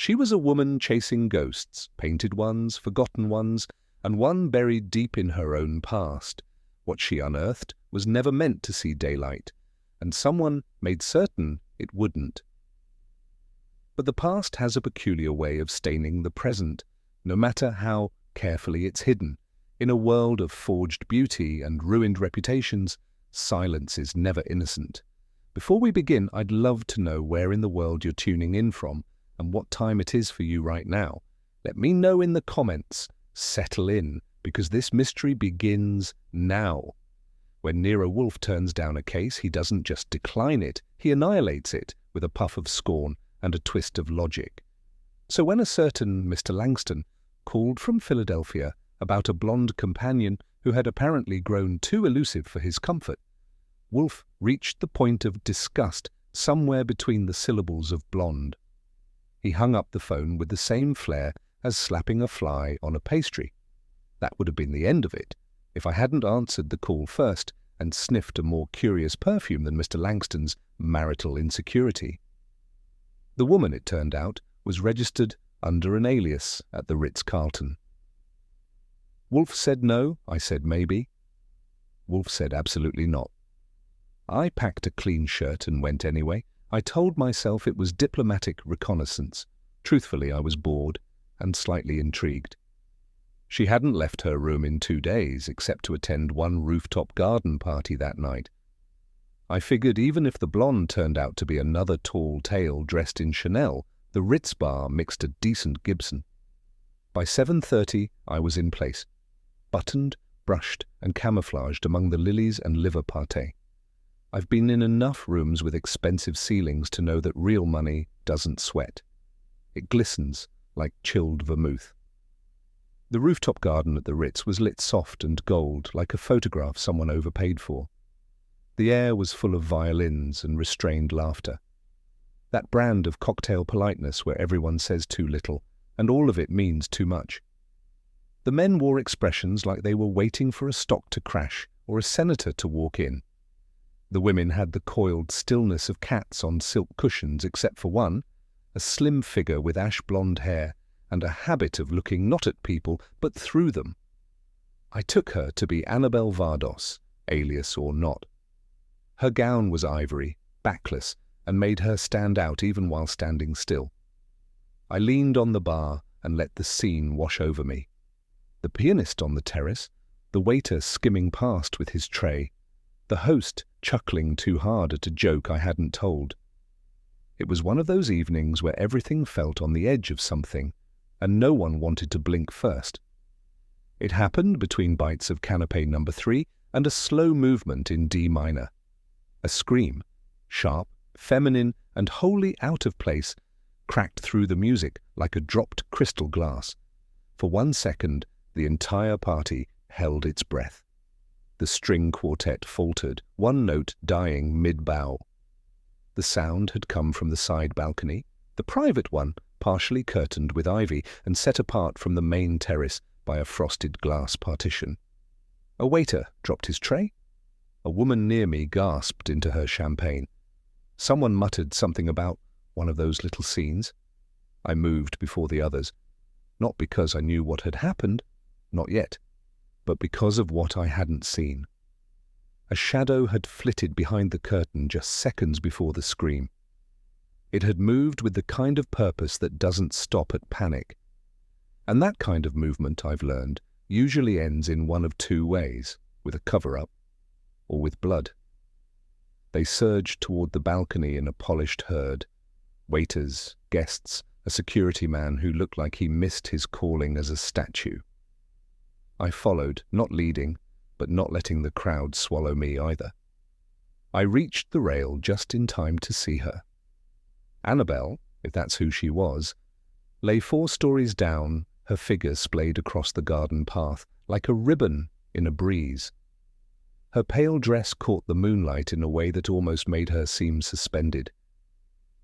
She was a woman chasing ghosts, painted ones, forgotten ones, and one buried deep in her own past. What she unearthed was never meant to see daylight, and someone made certain it wouldn't. But the past has a peculiar way of staining the present, no matter how carefully it's hidden. In a world of forged beauty and ruined reputations, silence is never innocent. Before we begin, I'd love to know where in the world you're tuning in from and what time it is for you right now. Let me know in the comments. Settle in, because this mystery begins now. When Nero Wolfe turns down a case, he doesn't just decline it, he annihilates it with a puff of scorn and a twist of logic. So when a certain Mr. Langston called from Philadelphia about a blonde companion who had apparently grown too elusive for his comfort, Wolfe reached the point of disgust somewhere between the syllables of blonde. He hung up the phone with the same flair as slapping a fly on a pastry. That would have been the end of it if I hadn't answered the call first and sniffed a more curious perfume than Mr. Langston's marital insecurity. The woman, it turned out, was registered under an alias at the Ritz-Carlton. Wolfe said no, I said maybe. Wolfe said absolutely not. I packed a clean shirt and went anyway. I told myself it was diplomatic reconnaissance. Truthfully, I was bored and slightly intrigued. She hadn't left her room in 2 days, except to attend one rooftop garden party that night. I figured even if the blonde turned out to be another tall tale dressed in Chanel, the Ritz bar mixed a decent Gibson. By 7:30, I was in place, buttoned, brushed, and camouflaged among the lilies and liver pâté. I've been in enough rooms with expensive ceilings to know that real money doesn't sweat. It glistens like chilled vermouth. The rooftop garden at the Ritz was lit soft and gold, like a photograph someone overpaid for. The air was full of violins and restrained laughter. That brand of cocktail politeness where everyone says too little, and all of it means too much. The men wore expressions like they were waiting for a stock to crash or a senator to walk in. The women had the coiled stillness of cats on silk cushions, except for one, a slim figure with ash-blonde hair and a habit of looking not at people but through them. I took her to be Annabelle Vardos, alias or not. Her gown was ivory, backless, and made her stand out even while standing still. I leaned on the bar and let the scene wash over me. The pianist on the terrace, the waiter skimming past with his tray, the host chuckling too hard at a joke I hadn't told. It was one of those evenings where everything felt on the edge of something, and no one wanted to blink first. It happened between bites of canapé number 3 and a slow movement in D minor. A scream, sharp, feminine, and wholly out of place, cracked through the music like a dropped crystal glass. For 1 second, the entire party held its breath. The string quartet faltered, one note dying mid-bow. The sound had come from the side balcony, the private one partially curtained with ivy and set apart from the main terrace by a frosted glass partition. A waiter dropped his tray. A woman near me gasped into her champagne. Someone muttered something about one of those little scenes. I moved before the others, not because I knew what had happened, not yet, but because of what I hadn't seen. A shadow had flitted behind the curtain just seconds before the scream. It had moved with the kind of purpose that doesn't stop at panic. And that kind of movement, I've learned, usually ends in one of 2 ways, with a cover-up or with blood. They surged toward the balcony in a polished herd. Waiters, guests, a security man who looked like he missed his calling as a statue. I followed, not leading, but not letting the crowd swallow me either. I reached the rail just in time to see her. Annabelle, if that's who she was, lay 4 stories down, her figure splayed across the garden path like a ribbon in a breeze. Her pale dress caught the moonlight in a way that almost made her seem suspended.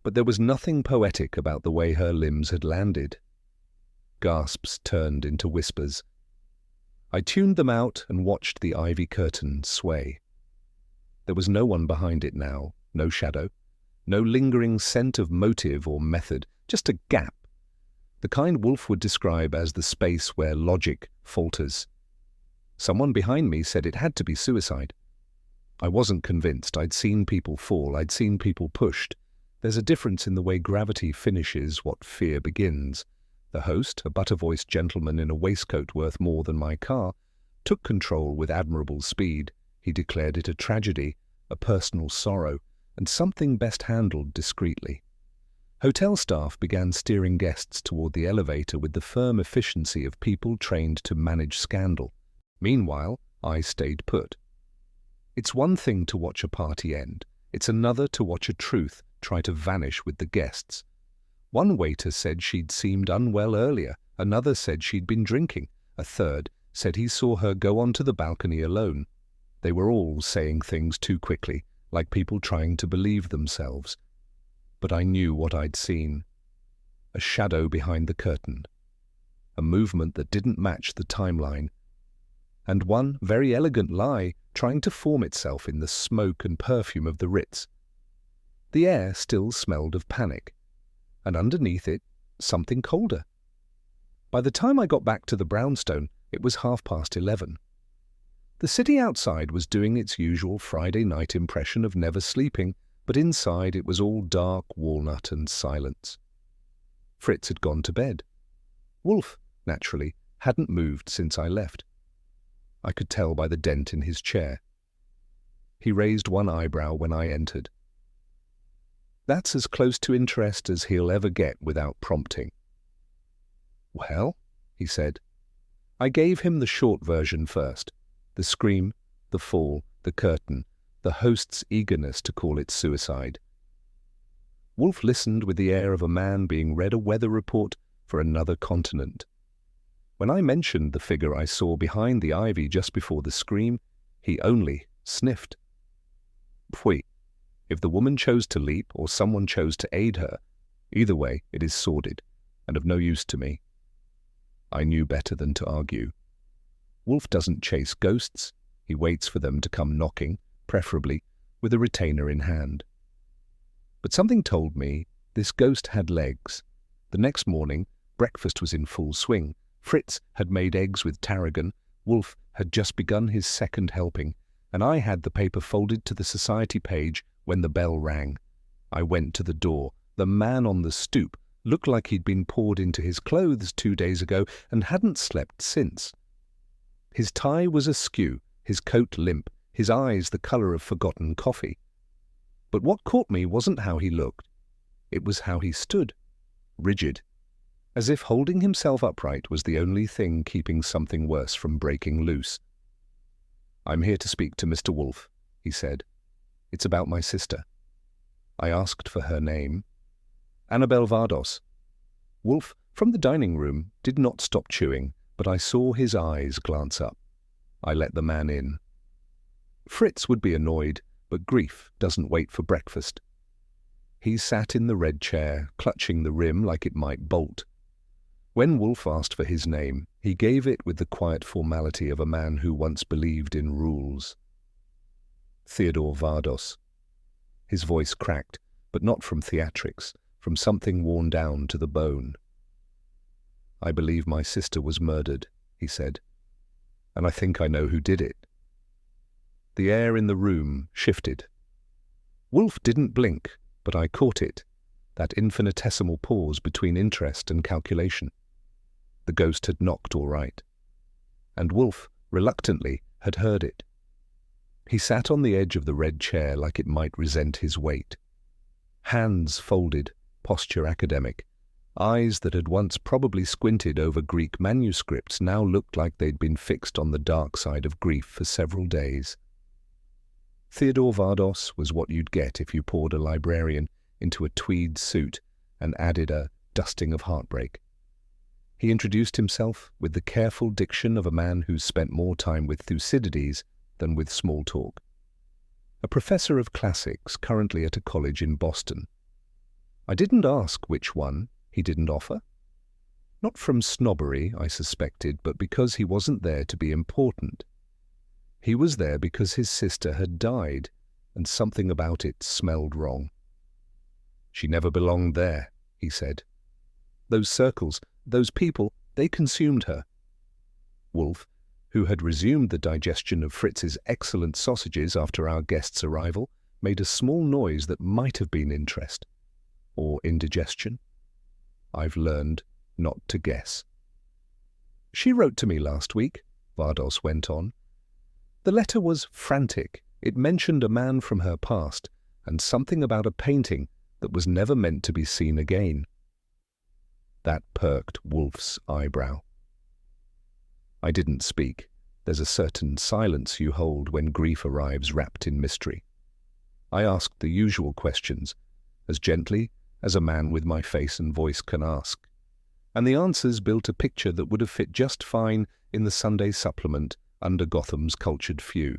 But there was nothing poetic about the way her limbs had landed. Gasps turned into whispers. I tuned them out and watched the ivy curtain sway. There was no one behind it now, no shadow, no lingering scent of motive or method, just a gap, The kind Wolfe would describe as the space where logic falters. Someone behind me said it had to be suicide. I wasn't convinced. I'd seen people fall. I'd seen people pushed. There's a difference in the way gravity finishes what fear begins. The host, a butter-voiced gentleman in a waistcoat worth more than my car, took control with admirable speed. He declared it a tragedy, a personal sorrow, and something best handled discreetly. Hotel staff began steering guests toward the elevator with the firm efficiency of people trained to manage scandal. Meanwhile, I stayed put. It's one thing to watch a party end. It's another to watch a truth try to vanish with the guests. One waiter said she'd seemed unwell earlier. Another said she'd been drinking. A third said he saw her go onto the balcony alone. They were all saying things too quickly, like people trying to believe themselves. But I knew what I'd seen. A shadow behind the curtain. A movement that didn't match the timeline. And one very elegant lie trying to form itself in the smoke and perfume of the Ritz. The air still smelled of panic, and underneath it, something colder. By the time I got back to the brownstone, it was 11:30. The city outside was doing its usual Friday night impression of never sleeping, but inside it was all dark walnut and silence. Fritz had gone to bed. Wolfe, naturally, hadn't moved since I left. I could tell by the dent in his chair. He raised one eyebrow when I entered. That's as close to interest as he'll ever get without prompting. "Well," he said. I gave him the short version first. The scream, the fall, the curtain, the host's eagerness to call it suicide. Wolfe listened with the air of a man being read a weather report for another continent. When I mentioned the figure I saw behind the ivy just before the scream, he only sniffed. Pfui. If the woman chose to leap or someone chose to aid her, either way it is sordid and of no use to me. I knew better than to argue. Wolfe doesn't chase ghosts. He waits for them to come knocking, preferably with a retainer in hand. But something told me this ghost had legs. The next morning, breakfast was in full swing. Fritz had made eggs with tarragon. Wolfe had just begun his second helping, and I had the paper folded to the society page when the bell rang. I went to the door. The man on the stoop looked like he'd been poured into his clothes 2 days ago and hadn't slept since. His tie was askew, his coat limp, his eyes the colour of forgotten coffee. But what caught me wasn't how he looked. It was how he stood, rigid, as if holding himself upright was the only thing keeping something worse from breaking loose. "I'm here to speak to Mr. Wolfe," he said. "It's about my sister." I asked for her name. "Annabel Vardos." Wolfe, from the dining room, did not stop chewing, but I saw his eyes glance up. I let the man in. Fritz would be annoyed, but grief doesn't wait for breakfast. He sat in the red chair, clutching the rim like it might bolt. When Wolfe asked for his name, he gave it with the quiet formality of a man who once believed in rules. "Theodore Vardos." His voice cracked, but not from theatrics, from something worn down to the bone. "I believe my sister was murdered," he said, "and I think I know who did it." The air in the room shifted. Wolfe didn't blink, but I caught it, that infinitesimal pause between interest and calculation. The ghost had knocked all right, and Wolfe, reluctantly, had heard it. He sat on the edge of the red chair like it might resent his weight. Hands folded, posture academic. Eyes that had once probably squinted over Greek manuscripts now looked like they'd been fixed on the dark side of grief for several days. Theodore Vardos was what you'd get if you poured a librarian into a tweed suit and added a dusting of heartbreak. He introduced himself with the careful diction of a man who's spent more time with Thucydides than with small talk. A professor of classics currently at a college in Boston. I didn't ask which one he didn't offer. Not from snobbery, I suspected, but because he wasn't there to be important. He was there because his sister had died, and something about it smelled wrong. "She never belonged there," he said. "Those circles, those people, they consumed her. Wolfe, who had resumed the digestion of Fritz's excellent sausages after our guest's arrival, made a small noise that might have been interest. Or indigestion. I've learned not to guess. She wrote to me last week, Vardos went on. The letter was frantic. It mentioned a man from her past, and something about a painting that was never meant to be seen again. That perked Wolfe's eyebrow. I didn't speak. There's a certain silence you hold when grief arrives wrapped in mystery. I asked the usual questions, as gently as a man with my face and voice can ask, and the answers built a picture that would have fit just fine in the Sunday supplement under Gotham's cultured few.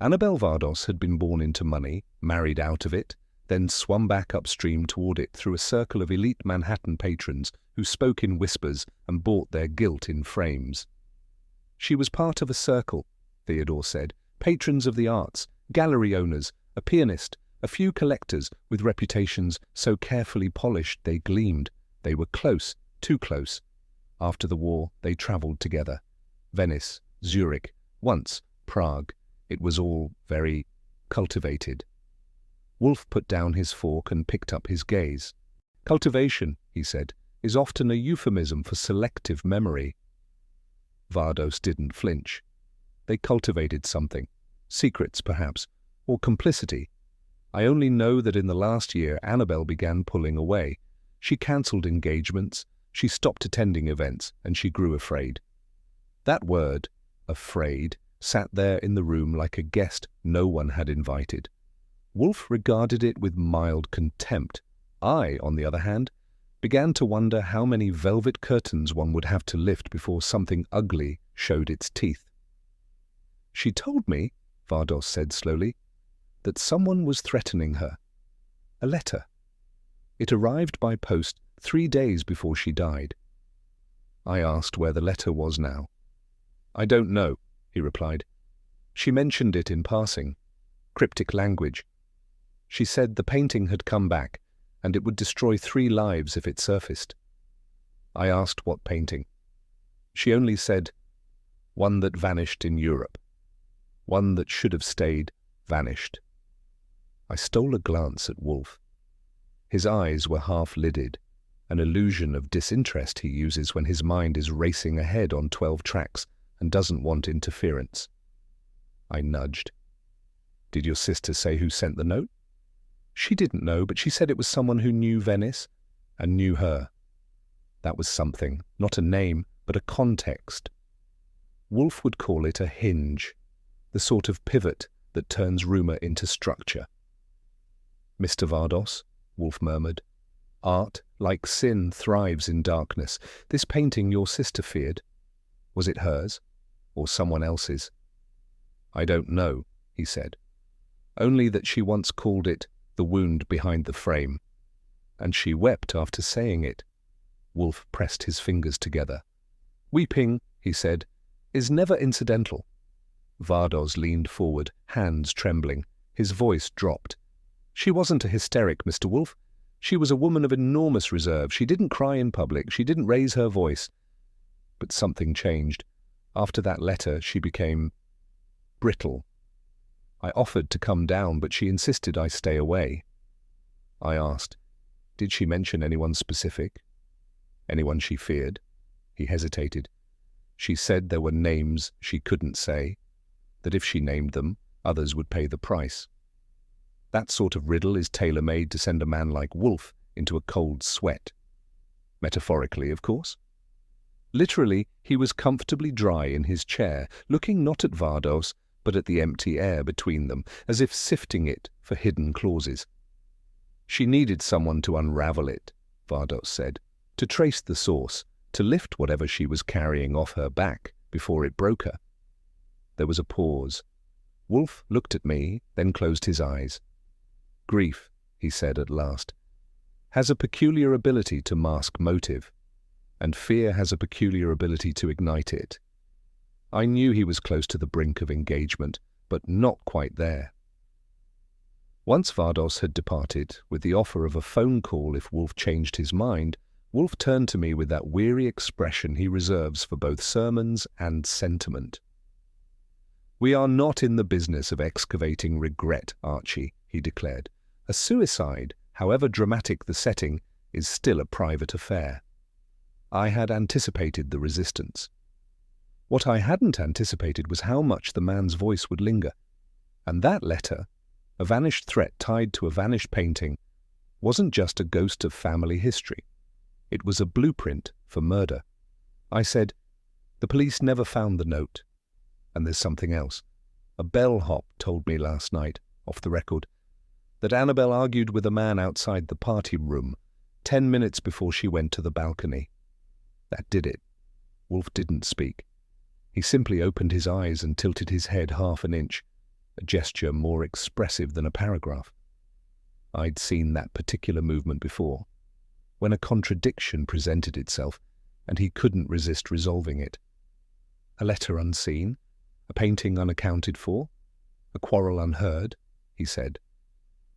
Annabel Vardos had been born into money, married out of it, then swum back upstream toward it through a circle of elite Manhattan patrons who spoke in whispers and bought their guilt in frames. She was part of a circle, Theodore said, patrons of the arts, gallery owners, a pianist, a few collectors with reputations so carefully polished they gleamed. They were close, too close. After the war, they travelled together. Venice, Zurich, once Prague. It was all very cultivated. Wolfe put down his fork and picked up his gaze. Cultivation, he said, is often a euphemism for selective memory. Vardos didn't flinch. They cultivated something. Secrets, perhaps, or complicity. I only know that in the last year Annabel began pulling away. She cancelled engagements, she stopped attending events, and she grew afraid. That word, afraid, sat there in the room like a guest no one had invited. Wolfe regarded it with mild contempt. I, on the other hand, began to wonder how many velvet curtains one would have to lift before something ugly showed its teeth. She told me, Vardos said slowly, that someone was threatening her. A letter. It arrived by post 3 days before she died. I asked where the letter was now. I don't know, he replied. She mentioned it in passing. Cryptic language. She said the painting had come back, and it would destroy 3 lives if it surfaced. I asked what painting. She only said, one that vanished in Europe. One that should have stayed, vanished. I stole a glance at Wolfe. His eyes were half-lidded, an illusion of disinterest he uses when his mind is racing ahead on 12 tracks and doesn't want interference. I nudged. Did your sister say who sent the note? She didn't know, but she said it was someone who knew Venice and knew her. That was something, not a name, but a context. Wolfe would call it a hinge, the sort of pivot that turns rumour into structure. Mr. Vardos, Wolfe murmured, art, like sin, thrives in darkness. This painting your sister feared, was it hers or someone else's? I don't know, he said. Only that she once called it the wound behind the frame, and she wept after saying it. Wolfe pressed his fingers together. Weeping, he said, is never incidental. Vardos leaned forward, hands trembling. His voice dropped. She wasn't a hysteric, Mr. Wolfe. She was a woman of enormous reserve. She didn't cry in public. She didn't raise her voice. But something changed. After that letter, she became brittle. I offered to come down, but she insisted I stay away. I asked, did she mention anyone specific? Anyone she feared? He hesitated. She said there were names she couldn't say, that if she named them, others would pay the price. That sort of riddle is tailor-made to send a man like Wolfe into a cold sweat. Metaphorically, of course. Literally, he was comfortably dry in his chair, looking not at Vardos, but at the empty air between them, as if sifting it for hidden clauses. She needed someone to unravel it, Vardos said, to trace the source, to lift whatever she was carrying off her back before it broke her. There was a pause. Wolfe looked at me, then closed his eyes. Grief, he said at last, has a peculiar ability to mask motive, and fear has a peculiar ability to ignite it. I knew he was close to the brink of engagement, but not quite there. Once Vardos had departed, with the offer of a phone call if Wolfe changed his mind, Wolfe turned to me with that weary expression he reserves for both sermons and sentiment. "We are not in the business of excavating regret, Archie," he declared. "A suicide, however dramatic the setting, is still a private affair." I had anticipated the resistance. What I hadn't anticipated was how much the man's voice would linger. And that letter, a vanished threat tied to a vanished painting, wasn't just a ghost of family history. It was a blueprint for murder. I said, "The police never found the note. And there's something else. A bellhop told me last night, off the record, that Annabel argued with a man outside the party room 10 minutes before she went to the balcony. That did it." Wolfe didn't speak. He simply opened his eyes and tilted his head half an inch, a gesture more expressive than a paragraph. I'd seen that particular movement before, when a contradiction presented itself and he couldn't resist resolving it. A letter unseen, a painting unaccounted for, a quarrel unheard, he said.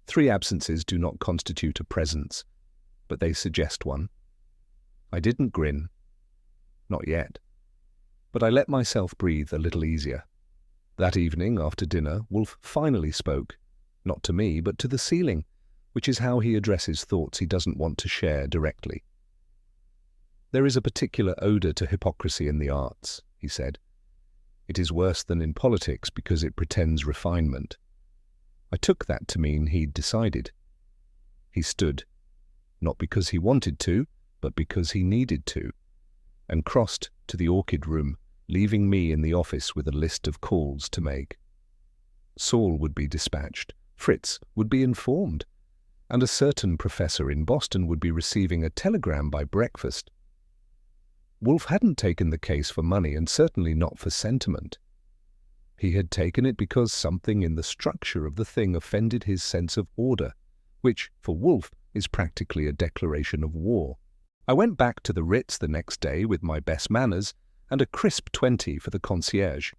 3 absences do not constitute a presence, but they suggest one. I didn't grin. Not yet. But I let myself breathe a little easier. That evening, after dinner, Wolfe finally spoke, not to me, but to the ceiling, which is how he addresses thoughts he doesn't want to share directly. "There is a particular odour to hypocrisy in the arts," he said. "It is worse than in politics because it pretends refinement." I took that to mean he'd decided. He stood, not because he wanted to, but because he needed to, and crossed to the orchid room, leaving me in the office with a list of calls to make. Saul would be dispatched, Fritz would be informed, and a certain professor in Boston would be receiving a telegram by breakfast. Wolfe hadn't taken the case for money and certainly not for sentiment. He had taken it because something in the structure of the thing offended his sense of order, which, for Wolfe, is practically a declaration of war. I went back to the Ritz the next day with my best manners and a crisp 20 for the concierge.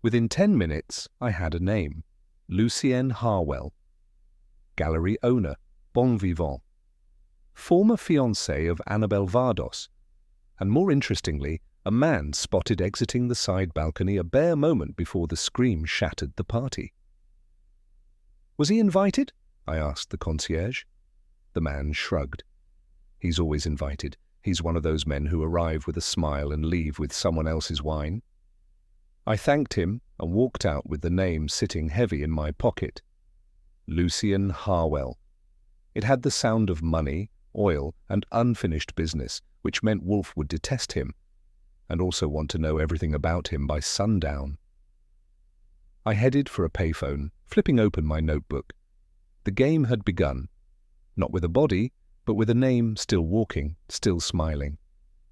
Within 10 minutes, I had a name: Lucien Harwell. Gallery owner, bon vivant. Former fiancé of Annabel Vardos, and more interestingly, a man spotted exiting the side balcony a bare moment before the scream shattered the party. "Was he invited?" I asked the concierge. The man shrugged. "He's always invited. He's one of those men who arrive with a smile and leave with someone else's wine." I thanked him and walked out with the name sitting heavy in my pocket. Lucien Harwell. It had the sound of money, oil, and unfinished business, which meant Wolfe would detest him, and also want to know everything about him by sundown. I headed for a payphone, flipping open my notebook. The game had begun, not with a body, but with a name still walking, still smiling.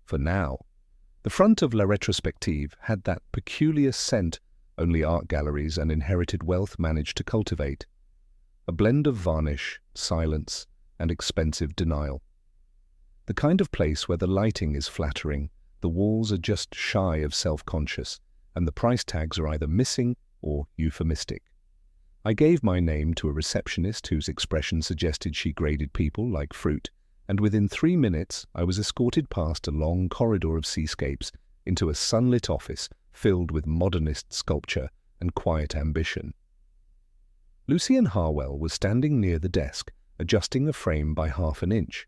For now. The front of La Retrospective had that peculiar scent only art galleries and inherited wealth managed to cultivate. A blend of varnish, silence, and expensive denial. The kind of place where the lighting is flattering, the walls are just shy of self-conscious, and the price tags are either missing or euphemistic. I gave my name to a receptionist whose expression suggested she graded people like fruit, and within 3 minutes I was escorted past a long corridor of seascapes into a sunlit office filled with modernist sculpture and quiet ambition. Lucien Harwell was standing near the desk, adjusting a frame by half an inch.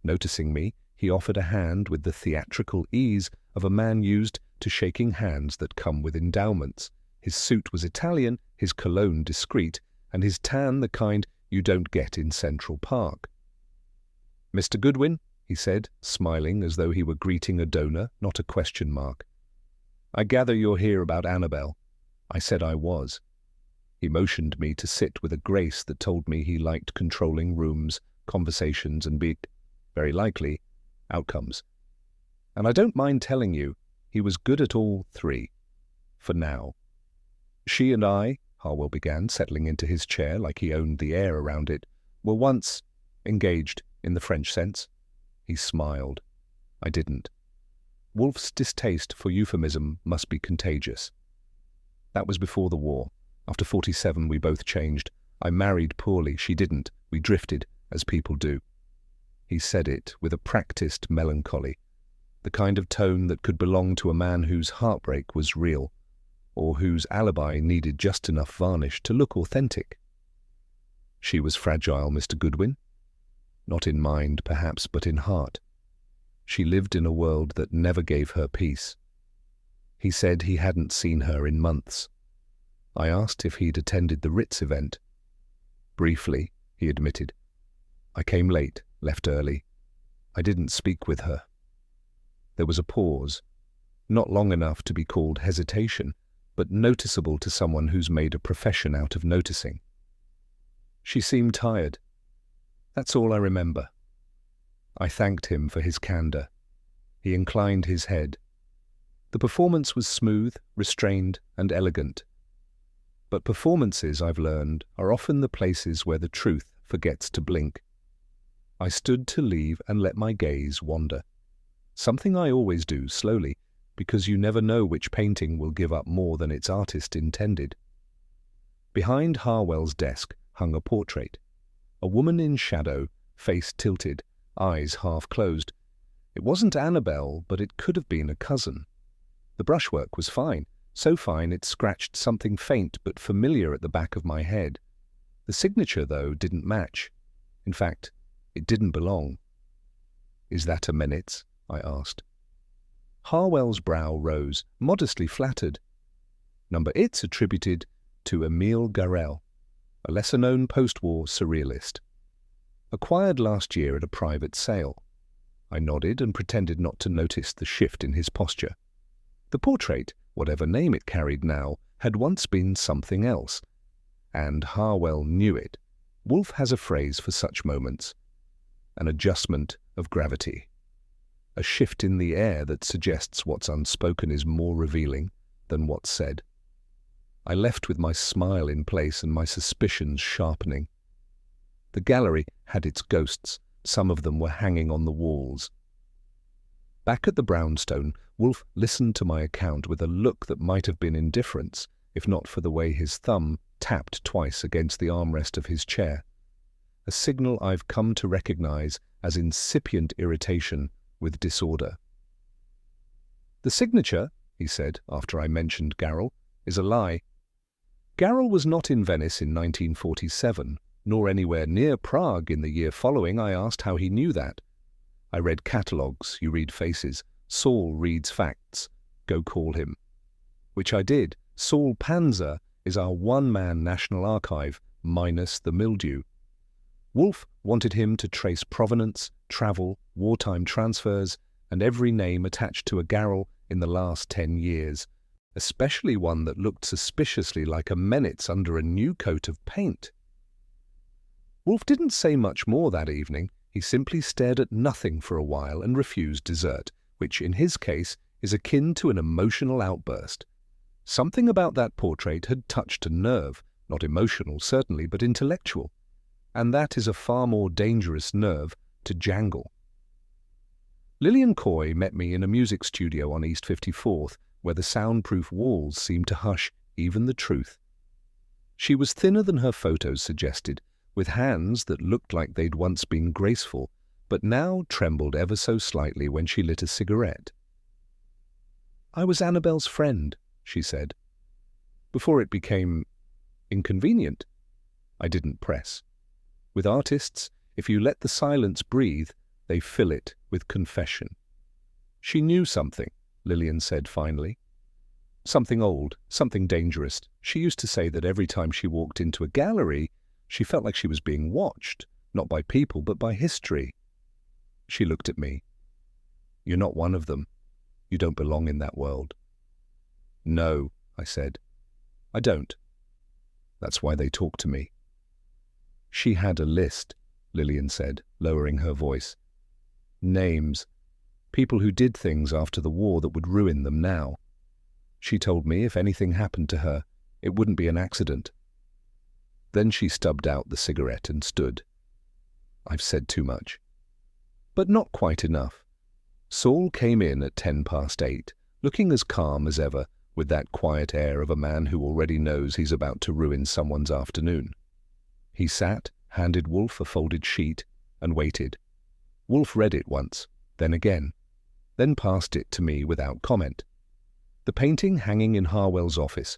Noticing me, he offered a hand with the theatrical ease of a man used to shaking hands that come with endowments. His suit was Italian, his cologne discreet, and his tan the kind you don't get in Central Park. "Mr. Goodwin," he said, smiling as though he were greeting a donor, not a question mark. "I gather you're here about Annabel." I said I was. He motioned me to sit with a grace that told me he liked controlling rooms, conversations, and very likely, outcomes. And I don't mind telling you, he was good at all 3. For now. "She and I," Harwell began, settling into his chair like he owned the air around it, "were once engaged in the French sense." He smiled. I didn't. Wolfe's distaste for euphemism must be contagious. That was before the war. After 47 we both changed. I married poorly, she didn't. We drifted, as people do. He said it with a practiced melancholy, the kind of tone that could belong to a man whose heartbreak was real, or whose alibi needed just enough varnish to look authentic. She was fragile, Mr. Goodwin. Not in mind, perhaps, but in heart. She lived in a world that never gave her peace. He said he hadn't seen her in months. I asked if he'd attended the Ritz event. Briefly, he admitted. I came late, left early. I didn't speak with her. There was a pause, not long enough to be called hesitation, but noticeable to someone who's made a profession out of noticing. She seemed tired. That's all I remember. I thanked him for his candor. He inclined his head. The performance was smooth, restrained, and elegant. But performances, I've learned, are often the places where the truth forgets to blink. I stood to leave and let my gaze wander. Something I always do, slowly, because you never know which painting will give up more than its artist intended. Behind Harwell's desk hung a portrait. A woman in shadow, face tilted, eyes half closed. It wasn't Annabelle, but it could have been a cousin. The brushwork was fine, so fine it scratched something faint but familiar at the back of my head. The signature, though, didn't match. In fact, it didn't belong. "Is that a Menitz?" I asked. Harwell's brow rose, modestly flattered. Number it's attributed to Emile Garel, a lesser-known post-war surrealist. Acquired last year at a private sale. I nodded and pretended not to notice the shift in his posture. The portrait, whatever name it carried now, had once been something else. And Harwell knew it. Wolfe has a phrase for such moments. An adjustment of gravity. A shift in the air that suggests what's unspoken is more revealing than what's said. I left with my smile in place and my suspicions sharpening. The gallery had its ghosts. Some of them were hanging on the walls. Back at the brownstone, Wolfe listened to my account with a look that might have been indifference, if not for the way his thumb tapped twice against the armrest of his chair. A signal I've come to recognize as incipient irritation with disorder. "The signature," he said after I mentioned Garel, "is a lie. Garel was not in Venice in 1947, nor anywhere near Prague in the year following." I asked how he knew that. "I read catalogues, you read faces. Saul reads facts. Go call him." Which I did. Saul Panzer is our one-man National Archive, minus the mildew. Wolfe wanted him to trace provenance, travel, wartime transfers, and every name attached to a Garel in the last 10 years, especially one that looked suspiciously like a Menitz under a new coat of paint. Wolfe didn't say much more that evening. He simply stared at nothing for a while and refused dessert, which in his case is akin to an emotional outburst. Something about that portrait had touched a nerve, not emotional certainly, but intellectual. And that is a far more dangerous nerve to jangle. Lillian Coy met me in a music studio on East 54th, where the soundproof walls seemed to hush even the truth. She was thinner than her photos suggested, with hands that looked like they'd once been graceful, but now trembled ever so slightly when she lit a cigarette. "I was Annabelle's friend," she said, "before it became inconvenient." I didn't press. With artists, if you let the silence breathe, they fill it with confession. "She knew something," Lillian said finally. "Something old, something dangerous. She used to say that every time she walked into a gallery, she felt like she was being watched, not by people, but by history." She looked at me. "You're not one of them. You don't belong in that world." "No," I said. "I don't. That's why they talk to me." "She had a list," Lillian said, lowering her voice. "Names. People who did things after the war that would ruin them now. She told me if anything happened to her, it wouldn't be an accident." Then she stubbed out the cigarette and stood. I've said too much. But not quite enough. Saul came in at 8:10, looking as calm as ever, with that quiet air of a man who already knows he's about to ruin someone's afternoon. He sat, handed Wolfe a folded sheet, and waited. Wolfe read it once, then again, then passed it to me without comment. The painting hanging in Harwell's office,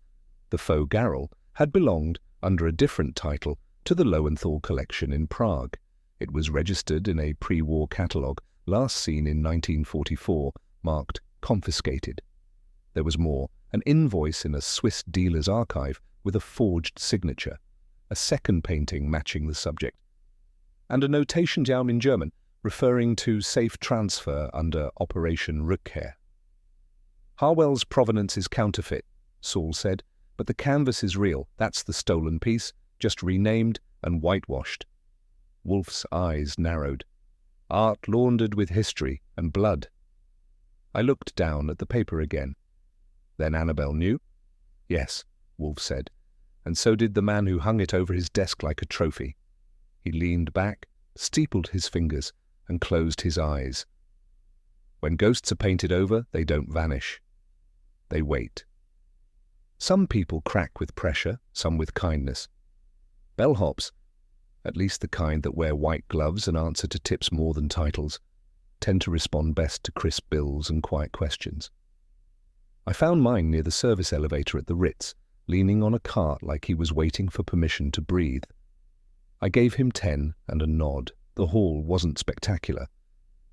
the Faux Garrel, had belonged, under a different title, to the Lowenthal collection in Prague. It was registered in a pre-war catalogue, last seen in 1944, marked confiscated. There was more, an invoice in a Swiss dealer's archive with a forged signature, a second painting matching the subject, and a notation down in German referring to safe transfer under Operation Rückkehr. Harwell's provenance is counterfeit, Saul said, but the canvas is real. That's the stolen piece, just renamed and whitewashed. Wolfe's eyes narrowed. Art laundered with history and blood. I looked down at the paper again. Then Annabel knew? Yes, Wolfe said, and so did the man who hung it over his desk like a trophy. He leaned back, steepled his fingers, and closed his eyes. When ghosts are painted over, they don't vanish. They wait. Some people crack with pressure, some with kindness. Bellhops, at least the kind that wear white gloves and answer to tips more than titles, tend to respond best to crisp bills and quiet questions. I found mine near the service elevator at the Ritz, leaning on a cart like he was waiting for permission to breathe. I gave him 10 and a nod. The haul wasn't spectacular.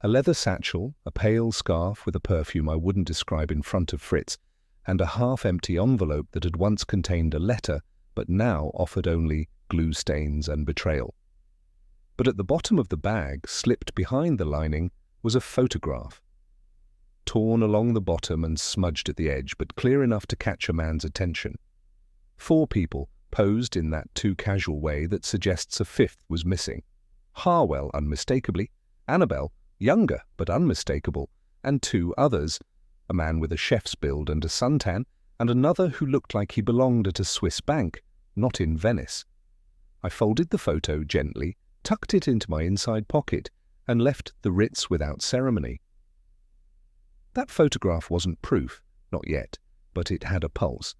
A leather satchel, a pale scarf with a perfume I wouldn't describe in front of Fritz, and a half-empty envelope that had once contained a letter, but now offered only glue stains and betrayal. But at the bottom of the bag, slipped behind the lining, was a photograph. Torn along the bottom and smudged at the edge, but clear enough to catch a man's attention. 4 people, posed in that too casual way that suggests a 5th was missing. Harwell, unmistakably, Annabel, younger but unmistakable, and 2 others, a man with a chef's build and a suntan, and another who looked like he belonged at a Swiss bank, not in Venice. I folded the photo gently, tucked it into my inside pocket, and left the Ritz without ceremony. That photograph wasn't proof, not yet, but it had a pulse.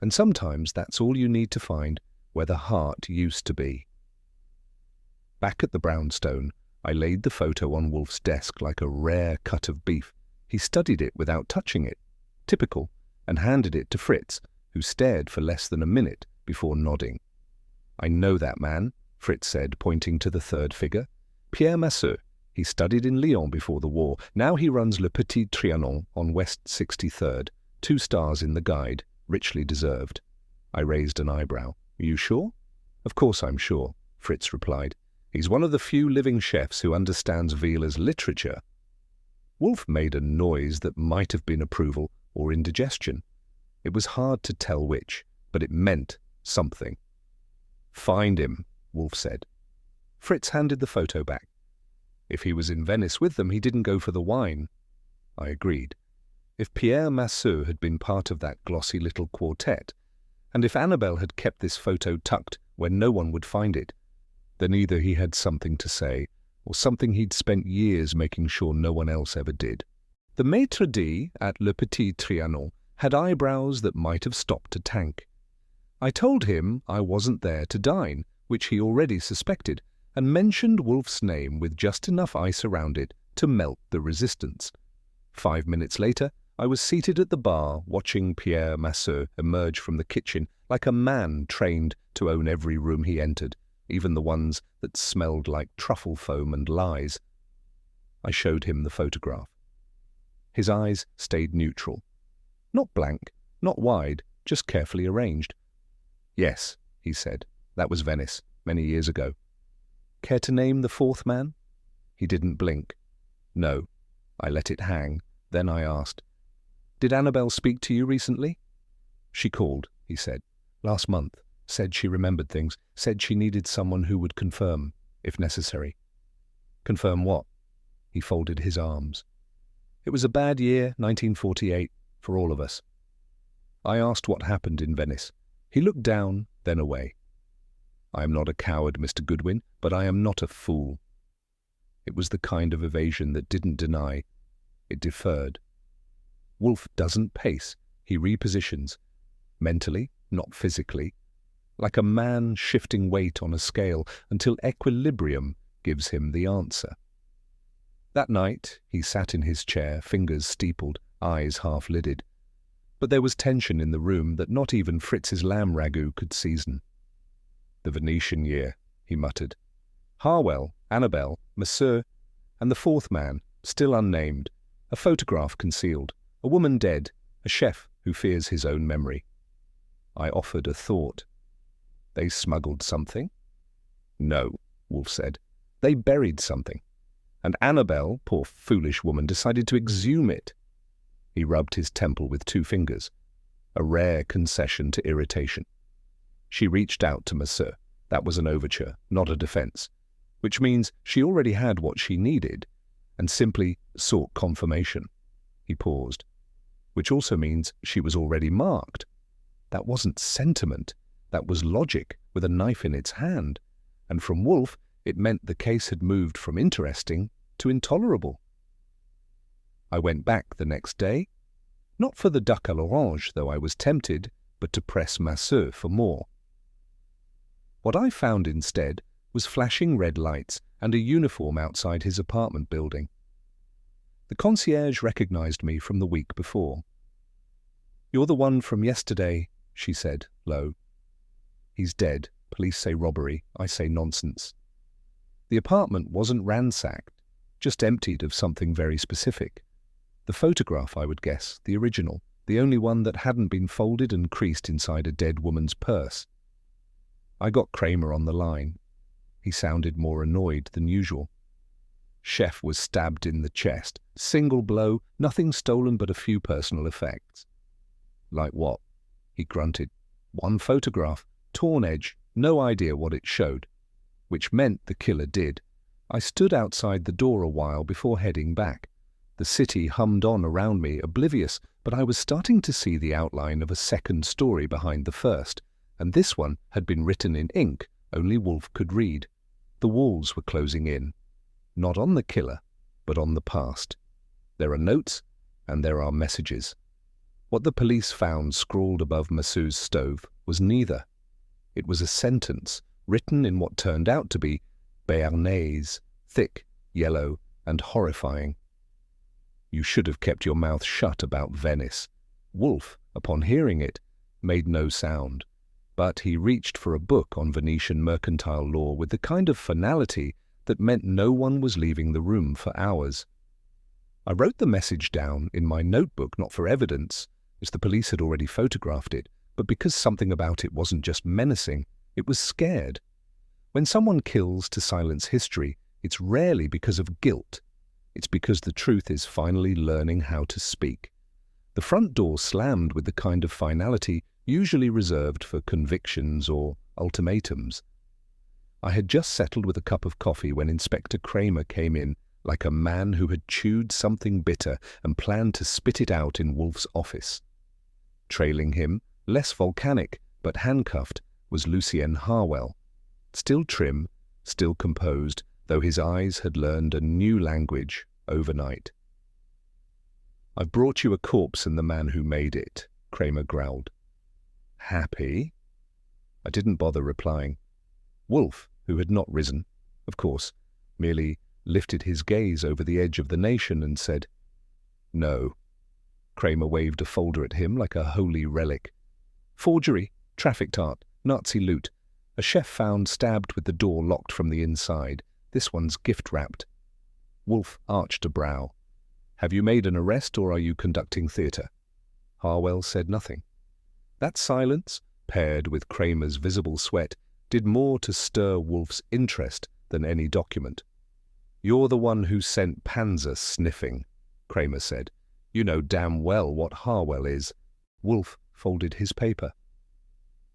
And sometimes that's all you need to find where the heart used to be. Back at the brownstone, I laid the photo on Wolfe's desk like a rare cut of beef. He studied it without touching it, typical, and handed it to Fritz, who stared for less than a minute before nodding. I know that man, Fritz said, pointing to the third figure. Pierre Masseux. He studied in Lyon before the war. Now he runs Le Petit Trianon on West 63rd. 2 stars in the guide, richly deserved. I raised an eyebrow. Are you sure? Of course I'm sure, Fritz replied. He's one of the few living chefs who understands Wieler's literature. Wolfe made a noise that might have been approval or indigestion. It was hard to tell which, but it meant something. Find him, Wolfe said. Fritz handed the photo back. If he was in Venice with them, he didn't go for the wine. I agreed. If Pierre Masseux had been part of that glossy little quartet, and if Annabel had kept this photo tucked where no one would find it, then either he had something to say, or something he'd spent years making sure no one else ever did. The maitre d' at Le Petit Trianon had eyebrows that might have stopped a tank. I told him I wasn't there to dine, which he already suspected, and mentioned Wolfe's name with just enough ice around it to melt the resistance. 5 minutes later, I was seated at the bar watching Pierre Masseux emerge from the kitchen like a man trained to own every room he entered, even the ones that smelled like truffle foam and lies. I showed him the photograph. His eyes stayed neutral. Not blank, not wide, just carefully arranged. Yes, he said, that was Venice, many years ago. Care to name the 4th man? He didn't blink. No. I let it hang. Then I asked, Did Annabel speak to you recently? She called, he said. Last month. Said she remembered things. Said she needed someone who would confirm, if necessary. Confirm what? He folded his arms. It was a bad year, 1948, for all of us. I asked what happened in Venice. He looked down, then away. I am not a coward, Mr. Goodwin, but I am not a fool. It was the kind of evasion that didn't deny. It deferred. Wolfe doesn't pace. He repositions. Mentally, not physically. Like a man shifting weight on a scale until equilibrium gives him the answer. That night, he sat in his chair, fingers steepled, eyes half-lidded. But there was tension in the room that not even Fritz's lamb ragout could season. "The Venetian year," he muttered. "Harwell, Annabel, Monsieur, and the fourth man, still unnamed, a photograph concealed, a woman dead, a chef who fears his own memory." I offered a thought. "They smuggled something?" "No," Wolfe said. "They buried something. And Annabel, poor foolish woman, decided to exhume it." He rubbed his temple with 2 fingers, a rare concession to irritation. "She reached out to Monsieur. That was an overture, not a defense, which means she already had what she needed and simply sought confirmation." He paused. "Which also means she was already marked. That wasn't sentiment. That was logic with a knife in its hand. And from Wolfe, it meant the case had moved from interesting to intolerable." I went back the next day, not for the duck à l'orange, though I was tempted, but to press Masseux for more. What I found instead was flashing red lights and a uniform outside his apartment building. The concierge recognized me from the week before. "You're the one from yesterday," she said, low. "He's dead. Police say robbery. I say nonsense." The apartment wasn't ransacked, just emptied of something very specific. The photograph, I would guess, the original, the only one that hadn't been folded and creased inside a dead woman's purse. I got Kramer on the line. He sounded more annoyed than usual. Chef was stabbed in the chest. Single blow, nothing stolen but a few personal effects. "Like what?" he grunted. "One photograph, torn edge, no idea what it showed." Which meant the killer did. I stood outside the door a while before heading back. The city hummed on around me, oblivious, but I was starting to see the outline of a second story behind the first, and this one had been written in ink only Wolfe could read. The walls were closing in, not on the killer, but on the past. There are notes, and there are messages. What the police found scrawled above Masseux's stove was neither. It was a sentence, written in what turned out to be Béarnaise, thick, yellow, and horrifying. "You should have kept your mouth shut about Venice." Wolfe, upon hearing it, made no sound, but he reached for a book on Venetian mercantile law with the kind of finality that meant no one was leaving the room for hours. I wrote the message down in my notebook not for evidence, as the police had already photographed it, but because something about it wasn't just menacing, it was scared. When someone kills to silence history, it's rarely because of guilt. It's because the truth is finally learning how to speak. The front door slammed with the kind of finality usually reserved for convictions or ultimatums. I had just settled with a cup of coffee when Inspector Kramer came in like a man who had chewed something bitter and planned to spit it out in Wolfe's office. Trailing him, less volcanic but handcuffed, was Lucien Harwell, still trim, still composed, though his eyes had learned a new language overnight. "I've brought you a corpse and the man who made it," Kramer growled. "Happy?" I didn't bother replying. Wolfe, who had not risen, of course, merely lifted his gaze over the edge of the nation and said, "No." Kramer waved a folder at him like a holy relic. "Forgery, trafficked art, Nazi loot. A chef found stabbed with the door locked from the inside. This one's gift-wrapped." Wolfe arched a brow. "Have you made an arrest or are you conducting theatre?" Harwell said nothing. That silence, paired with Kramer's visible sweat, did more to stir Wolfe's interest than any document. "You're the one who sent Panzer sniffing," Kramer said. "You know damn well what Harwell is." Wolfe folded his paper.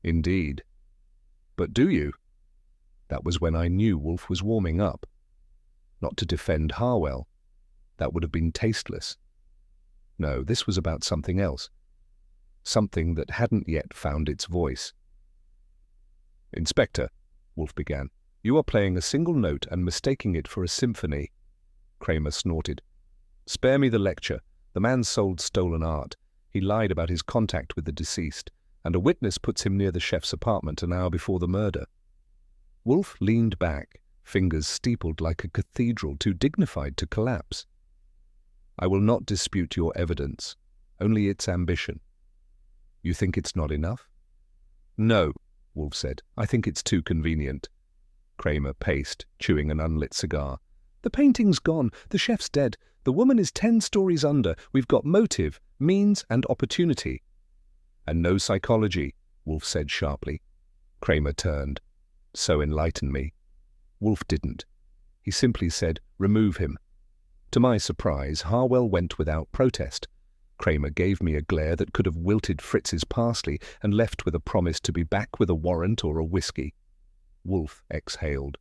"Indeed. But do you?" That was when I knew Wolfe was warming up. Not to defend Harwell. That would have been tasteless. No, this was about something else. Something that hadn't yet found its voice. "Inspector," Wolfe began, "you are playing a single note and mistaking it for a symphony." Kramer snorted. "Spare me the lecture. The man sold stolen art. He lied about his contact with the deceased, and a witness puts him near the chef's apartment an hour before the murder." Wolfe leaned back, fingers steepled like a cathedral too dignified to collapse. I will not dispute your evidence, only its ambition. You think it's not enough? No, Wolfe said. I think it's too convenient. Kramer paced, chewing an unlit cigar. The painting's gone. The chef's dead. The woman is 10 stories under. We've got motive, means, and opportunity. And no psychology, Wolfe said sharply. Kramer turned. So enlighten me. Wolfe didn't. He simply said, remove him. To my surprise, Harwell went without protest. Kramer gave me a glare that could have wilted Fritz's parsley and left with a promise to be back with a warrant or a whiskey. Wolfe exhaled.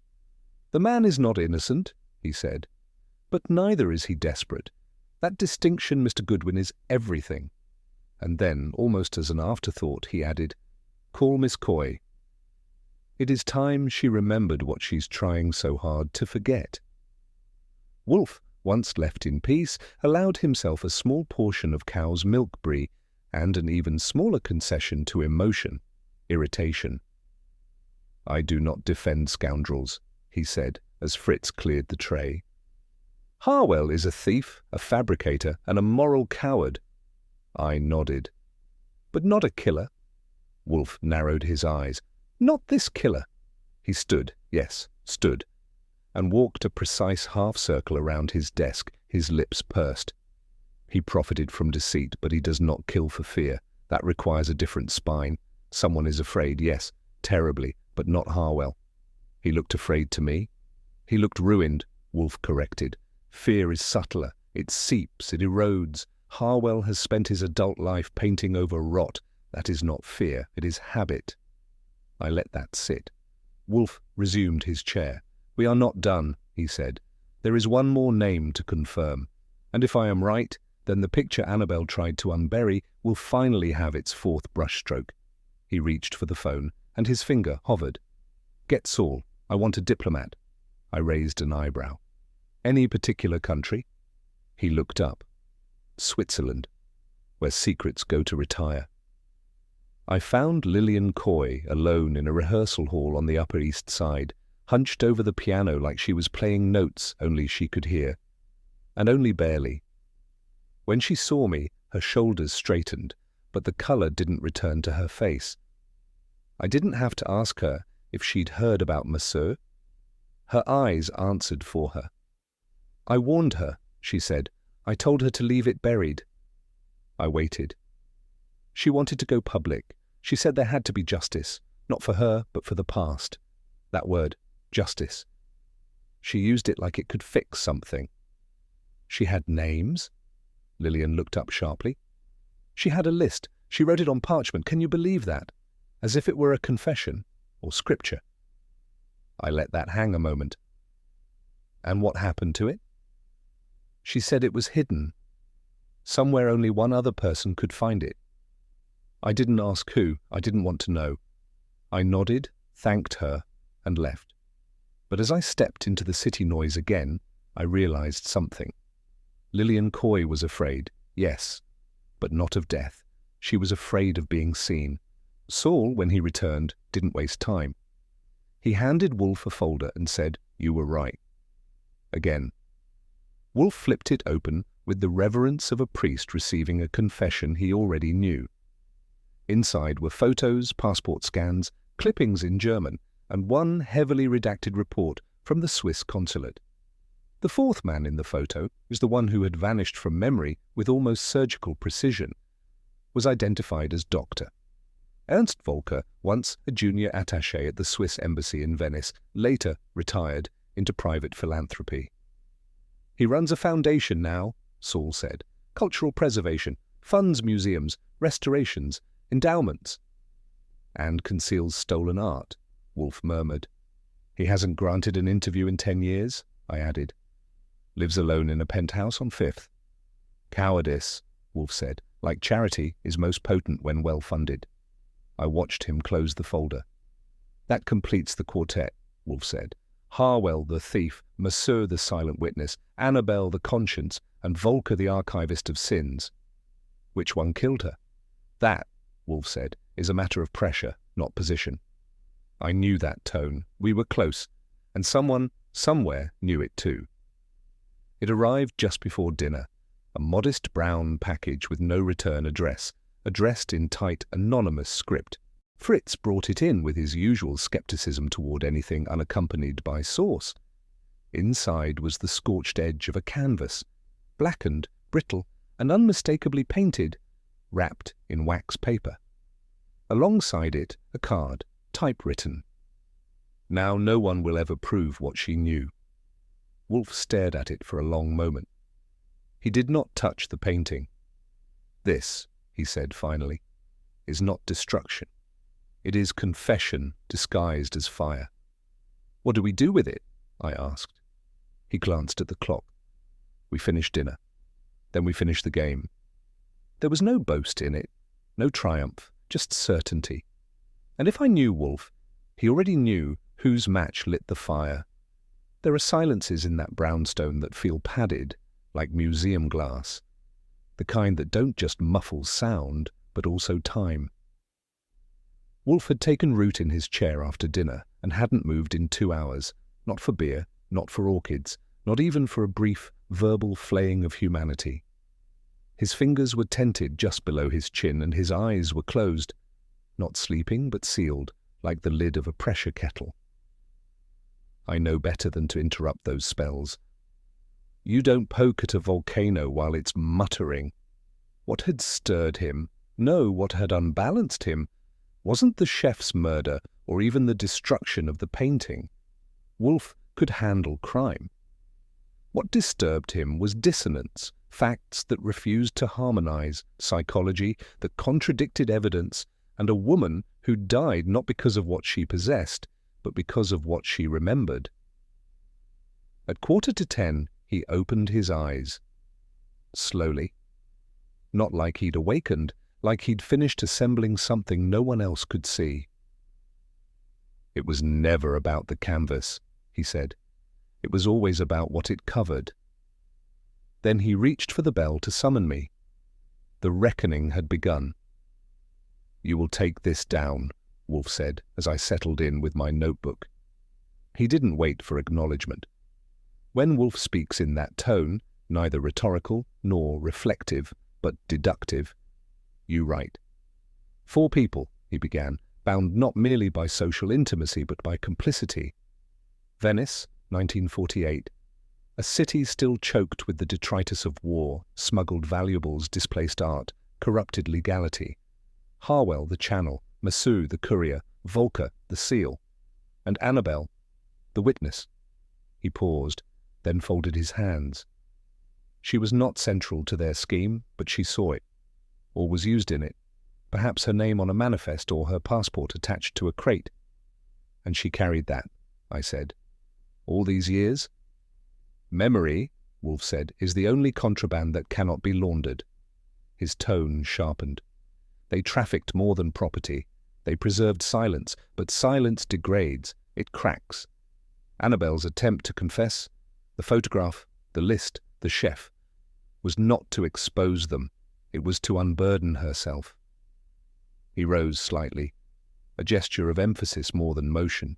The man is not innocent, he said. But neither is he desperate. That distinction, Mr. Goodwin, is everything. And then, almost as an afterthought, he added, call Miss Coy. It is time she remembered what she's trying so hard to forget. Wolfe, once left in peace, allowed himself a small portion of cow's milk brie and an even smaller concession to emotion, irritation. I do not defend scoundrels, he said, as Fritz cleared the tray. Harwell is a thief, a fabricator, and a moral coward. I nodded. But not a killer. Wolfe narrowed his eyes. Not this killer. He stood, yes, stood, and walked a precise half-circle around his desk, his lips pursed. He profited from deceit, but he does not kill for fear. That requires a different spine. Someone is afraid, yes, terribly, but not Harwell. He looked afraid to me. He looked ruined, Wolfe corrected. Fear is subtler. It seeps, it erodes. Harwell has spent his adult life painting over rot. That is not fear, it is habit. I let that sit. Wolfe resumed his chair. We are not done, he said. There is one more name to confirm. And if I am right, then the picture Annabel tried to unbury will finally have its fourth brushstroke. He reached for the phone, and his finger hovered. Get Saul. I want a diplomat. I raised an eyebrow. Any particular country? He looked up. Switzerland, where secrets go to retire. I found Lillian Coy alone in a rehearsal hall on the Upper East Side, hunched over the piano like she was playing notes only she could hear, and only barely. When she saw me, her shoulders straightened, but the colour didn't return to her face. I didn't have to ask her if she'd heard about Monsieur. Her eyes answered for her. I warned her, she said. I told her to leave it buried. I waited. She wanted to go public. She said there had to be justice, not for her, but for the past. That word, justice. She used it like it could fix something. She had names? Lillian looked up sharply. She had a list. She wrote it on parchment. Can you believe that? As if it were a confession or scripture. I let that hang a moment. And what happened to it? She said it was hidden. Somewhere only one other person could find it. I didn't ask who. I didn't want to know. I nodded, thanked her, and left. But as I stepped into the city noise again, I realized something. Lillian Coy was afraid, yes, but not of death. She was afraid of being seen. Saul, when he returned, didn't waste time. He handed Wolfe a folder and said, "You were right." Again. Wolfe flipped it open with the reverence of a priest receiving a confession he already knew. Inside were photos, passport scans, clippings in German, and one heavily redacted report from the Swiss consulate. The fourth man in the photo was the one who had vanished from memory with almost surgical precision, was identified as Dr. Ernst Volker, once a junior attaché at the Swiss embassy in Venice, later retired into private philanthropy. He runs a foundation now, Saul said. Cultural preservation, funds museums, restorations, endowments. And conceals stolen art, Wolfe murmured. He hasn't granted an interview in 10 years, I added. Lives alone in a penthouse on Fifth. Cowardice, Wolfe said, like charity, is most potent when well funded. I watched him close the folder. That completes the quartet, Wolfe said. Harwell the thief, Monsieur the silent witness, Annabel the conscience, and Volker the archivist of sins. Which one killed her? That, Wolfe said, is a matter of pressure, not position. I knew that tone. We were close, and someone somewhere knew it too. It arrived just before dinner, a modest brown package with no return address, addressed in tight, anonymous script. Fritz brought it in with his usual skepticism toward anything unaccompanied by sauce. Inside was the scorched edge of a canvas, blackened, brittle, and unmistakably painted, wrapped in wax paper. Alongside it, a card, typewritten. Now no one will ever prove what she knew. Wolfe stared at it for a long moment. He did not touch the painting. This, he said finally, is not destruction. It is confession disguised as fire. What do we do with it? I asked. He glanced at the clock. We finished dinner. Then we finished the game. There was no boast in it, no triumph, just certainty. And if I knew Wolfe, he already knew whose match lit the fire. There are silences in that brownstone that feel padded, like museum glass, the kind that don't just muffle sound, but also time. Wolfe had taken root in his chair after dinner and hadn't moved in 2 hours, not for beer, not for orchids, not even for a brief, verbal flaying of humanity. His fingers were tented just below his chin and his eyes were closed, not sleeping but sealed, like the lid of a pressure kettle. I know better than to interrupt those spells. You don't poke at a volcano while it's muttering. What had stirred him, no, what had unbalanced him, wasn't the chef's murder or even the destruction of the painting. Wolfe could handle crime. What disturbed him was dissonance, facts that refused to harmonize, psychology that contradicted evidence, and a woman who died not because of what she possessed, but because of what she remembered. At 9:45, he opened his eyes. Slowly. Not like he'd awakened, like he'd finished assembling something no one else could see. It was never about the canvas, he said. It was always about what it covered. Then he reached for the bell to summon me. The reckoning had begun. You will take this down, Wolfe said, as I settled in with my notebook. He didn't wait for acknowledgement. When Wolfe speaks in that tone, neither rhetorical nor reflective, but deductive, you write. 4 people, he began, bound not merely by social intimacy but by complicity. Venice, 1948. A city still choked with the detritus of war, smuggled valuables, displaced art, corrupted legality. Harwell, the channel, Massou, the courier, Volker, the seal, and Annabelle, the witness. He paused, then folded his hands. She was not central to their scheme, but she saw it, or was used in it, perhaps her name on a manifest or her passport attached to a crate. And she carried that, I said. All these years? Memory, Wolfe said, is the only contraband that cannot be laundered. His tone sharpened. They trafficked more than property. They preserved silence, but silence degrades. It cracks. Annabelle's attempt to confess, the photograph, the list, the chef, was not to expose them. It was to unburden herself. He rose slightly, a gesture of emphasis more than motion.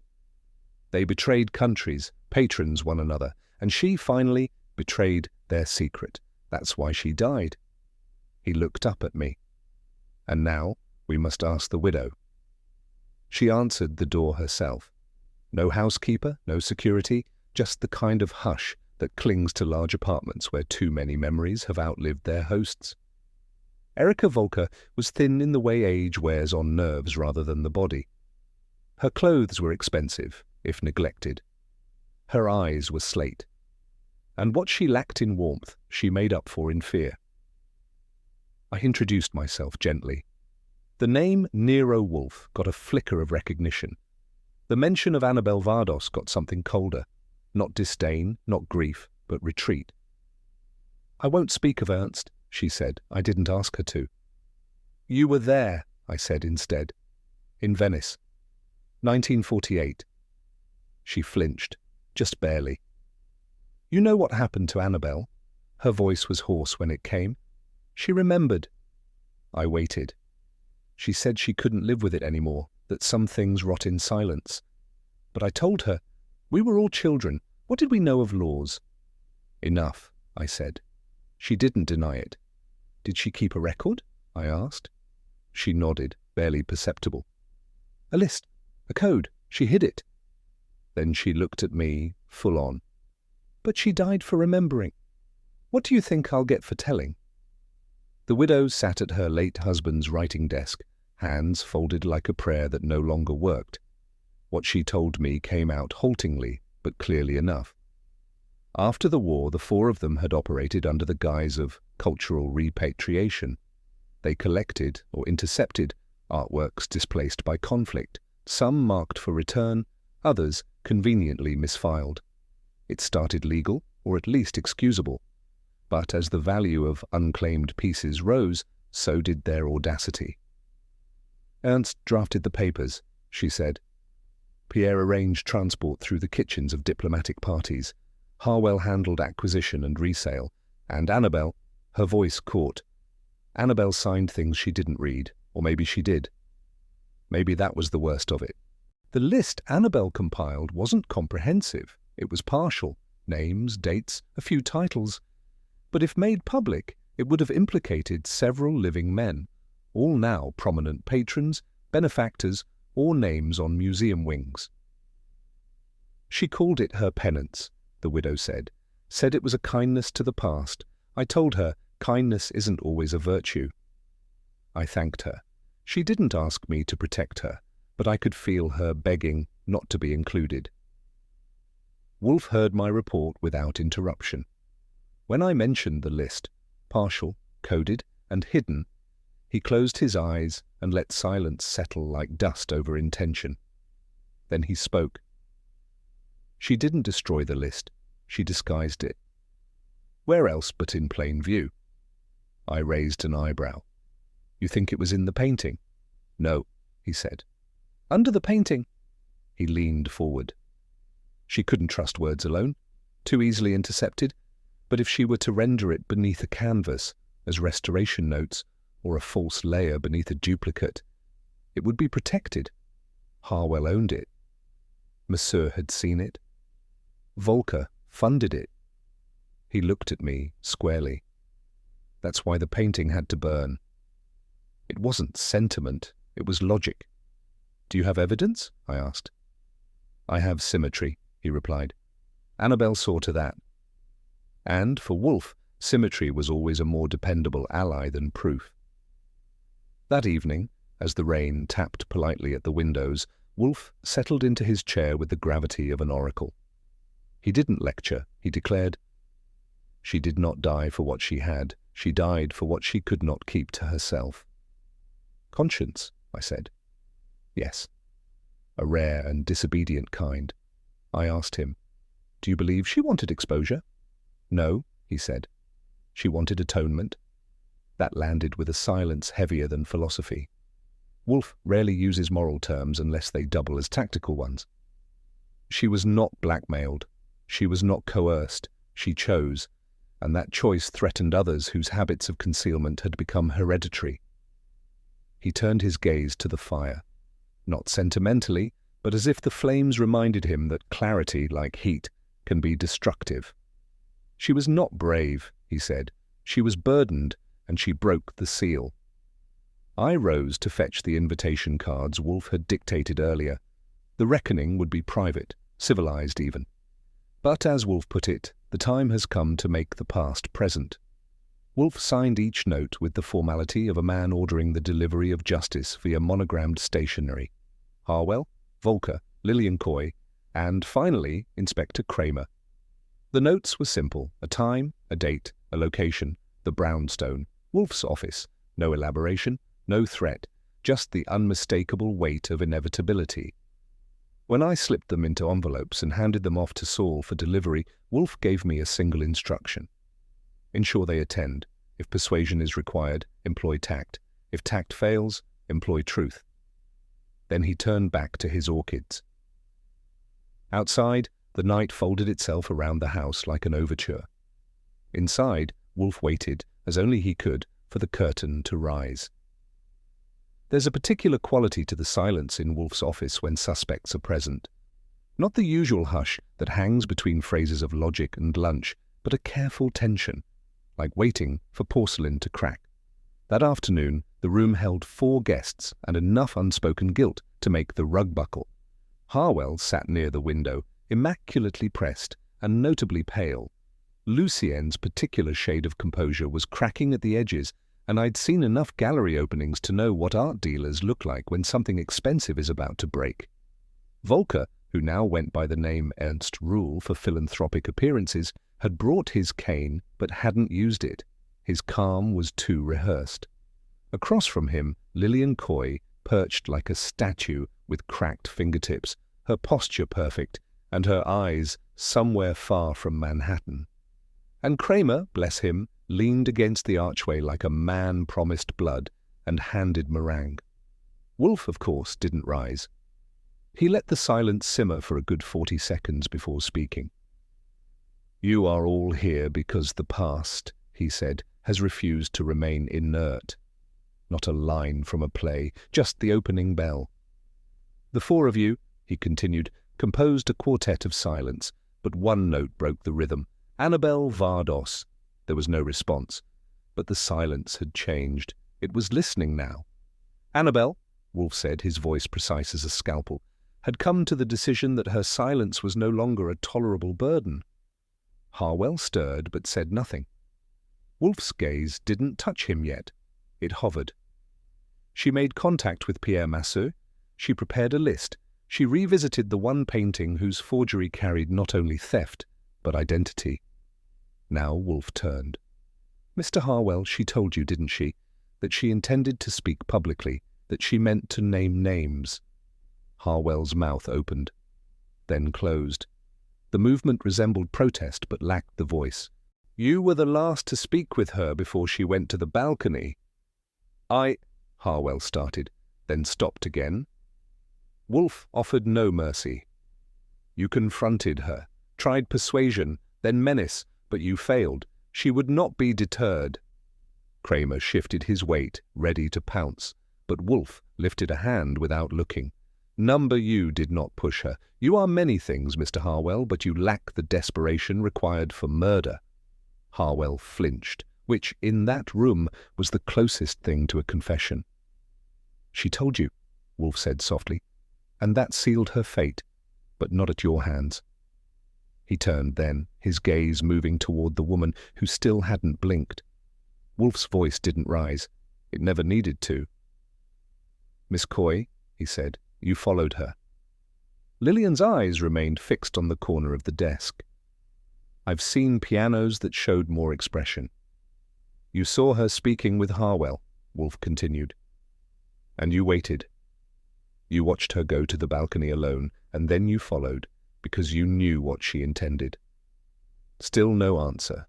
They betrayed countries, patrons one another, and she finally betrayed their secret. That's why she died. He looked up at me. And now we must ask the widow. She answered the door herself. No housekeeper, no security, just the kind of hush that clings to large apartments where too many memories have outlived their hosts. Erika Volker was thin in the way age wears on nerves rather than the body. Her clothes were expensive, if neglected. Her eyes were slate. And what she lacked in warmth, she made up for in fear. I introduced myself gently. The name Nero Wolfe got a flicker of recognition. The mention of Annabelle Vardos got something colder. Not disdain, not grief, but retreat. I won't speak of Ernst, she said. I didn't ask her to. You were there, I said instead. In Venice. 1948. She flinched, just barely. You know what happened to Annabelle? Her voice was hoarse when it came. She remembered. I waited. She said she couldn't live with it anymore, that some things rot in silence. But I told her, we were all children, What did we know of laws? Enough, I said. She didn't deny it. Did she keep a record? I asked. She nodded, barely perceptible. A list, a code. She hid it. Then she looked at me, full on. But she died for remembering. What do you think I'll get for telling? The widow sat at her late husband's writing desk, hands folded like a prayer that no longer worked. What she told me came out haltingly, but clearly enough. After the war, the four of them had operated under the guise of cultural repatriation. They collected or intercepted artworks displaced by conflict, some marked for return, others conveniently misfiled. It started legal, or at least excusable. But as the value of unclaimed pieces rose, so did their audacity. Ernst drafted the papers, she said. Pierre arranged transport through the kitchens of diplomatic parties. Harwell handled acquisition and resale, and Annabel, her voice caught. Annabel signed things she didn't read, or maybe she did. Maybe that was the worst of it. The list Annabel compiled wasn't comprehensive. It was partial. Names, dates, a few titles. But if made public, it would have implicated several living men, all now prominent patrons, benefactors, or names on museum wings. She called it her penance, the widow said it was a kindness to the past. I told her kindness isn't always a virtue. I thanked her. She didn't ask me to protect her, but I could feel her begging not to be included. Wolfe heard my report without interruption. When I mentioned the list, partial, coded, and hidden, he closed his eyes and let silence settle like dust over intention. Then he spoke. She didn't destroy the list. She disguised it. Where else but in plain view? I raised an eyebrow. You think it was in the painting? No, he said. Under the painting? He leaned forward. She couldn't trust words alone, too easily intercepted, but if she were to render it beneath a canvas, as restoration notes, or a false layer beneath a duplicate, it would be protected. Harwell owned it. Monsieur had seen it. Volker funded it. He looked at me squarely. That's why the painting had to burn. It wasn't sentiment, it was logic. Do you have evidence? I asked. I have symmetry, he replied. Annabel saw to that. And for Wolfe, symmetry was always a more dependable ally than proof. That evening, as the rain tapped politely at the windows, Wolfe settled into his chair with the gravity of an oracle. He didn't lecture, he declared. She did not die for what she had, she died for what she could not keep to herself. Conscience, I said. Yes. A rare and disobedient kind. I asked him, do you believe she wanted exposure? No, he said. She wanted atonement. That landed with a silence heavier than philosophy. Wolfe rarely uses moral terms unless they double as tactical ones. She was not blackmailed. She was not coerced. She chose, and that choice threatened others whose habits of concealment had become hereditary. He turned his gaze to the fire, not sentimentally, but as if the flames reminded him that clarity, like heat, can be destructive. She was not brave, he said. She was burdened, and she broke the seal. I rose to fetch the invitation cards Wolfe had dictated earlier. The reckoning would be private, civilized even. But as Wolfe put it, the time has come to make the past present. Wolfe signed each note with the formality of a man ordering the delivery of justice via monogrammed stationery. Harwell, Volker, Lillian Coy, and finally Inspector Kramer. The notes were simple: a time, a date, a location, the brownstone, Wolfe's office, no elaboration, no threat, just the unmistakable weight of inevitability. When I slipped them into envelopes and handed them off to Saul for delivery, Wolfe gave me a single instruction. Ensure they attend. If persuasion is required, employ tact. If tact fails, employ truth. Then he turned back to his orchids. Outside, the night folded itself around the house like an overture. Inside, Wolfe waited, as only he could, for the curtain to rise. There's a particular quality to the silence in Wolfe's office when suspects are present. Not the usual hush that hangs between phrases of logic and lunch, but a careful tension, like waiting for porcelain to crack. That afternoon, the room held 4 guests and enough unspoken guilt to make the rug buckle. Harwell sat near the window, immaculately pressed and notably pale. Lucien's particular shade of composure was cracking at the edges, and I'd seen enough gallery openings to know what art dealers look like when something expensive is about to break. Volker, who now went by the name Ernst Rule for philanthropic appearances, had brought his cane but hadn't used it. His calm was too rehearsed. Across from him, Lillian Coy perched like a statue with cracked fingertips, her posture perfect, and her eyes somewhere far from Manhattan. And Kramer, bless him, leaned against the archway like a man promised blood and handed meringue. Wolfe, of course, didn't rise. He let the silence simmer for a good 40 seconds before speaking. "You are all here because the past," he said, "has refused to remain inert." Not a line from a play, just the opening bell. "The 4 of you," he continued, composed a quartet of silence, but one note broke the rhythm. "Annabel Vardos." There was no response, but the silence had changed. It was listening now. Annabel, Wolfe said, his voice precise as a scalpel, had come to the decision that her silence was no longer a tolerable burden. Harwell stirred but said nothing. Wolfe's gaze didn't touch him yet. It hovered. She made contact with Pierre Masseux. She prepared a list. She revisited the one painting whose forgery carried not only theft, but identity. Now Wolfe turned. "Mr. Harwell, she told you, didn't she, that she intended to speak publicly, that she meant to name names?" Harwell's mouth opened, then closed. The movement resembled protest but lacked the voice. "You were the last to speak with her before she went to the balcony." Harwell started, then stopped again. Wolfe offered no mercy. "You confronted her, tried persuasion, then menace, but you failed. She would not be deterred." Kramer shifted his weight, ready to pounce, but Wolfe lifted a hand without looking. "Number you did not push her. You are many things, Mr. Harwell, but you lack the desperation required for murder." Harwell flinched, which, in that room, was the closest thing to a confession. "She told you," Wolfe said softly, "and that sealed her fate, but not at your hands." He turned then, his gaze moving toward the woman who still hadn't blinked. Wolfe's voice didn't rise. It never needed to. "Miss Coy," he said, "you followed her." Lillian's eyes remained fixed on the corner of the desk. "I've seen pianos that showed more expression." "You saw her speaking with Harwell," Wolfe continued. "And you waited. You watched her go to the balcony alone, and then you followed, because you knew what she intended." Still no answer.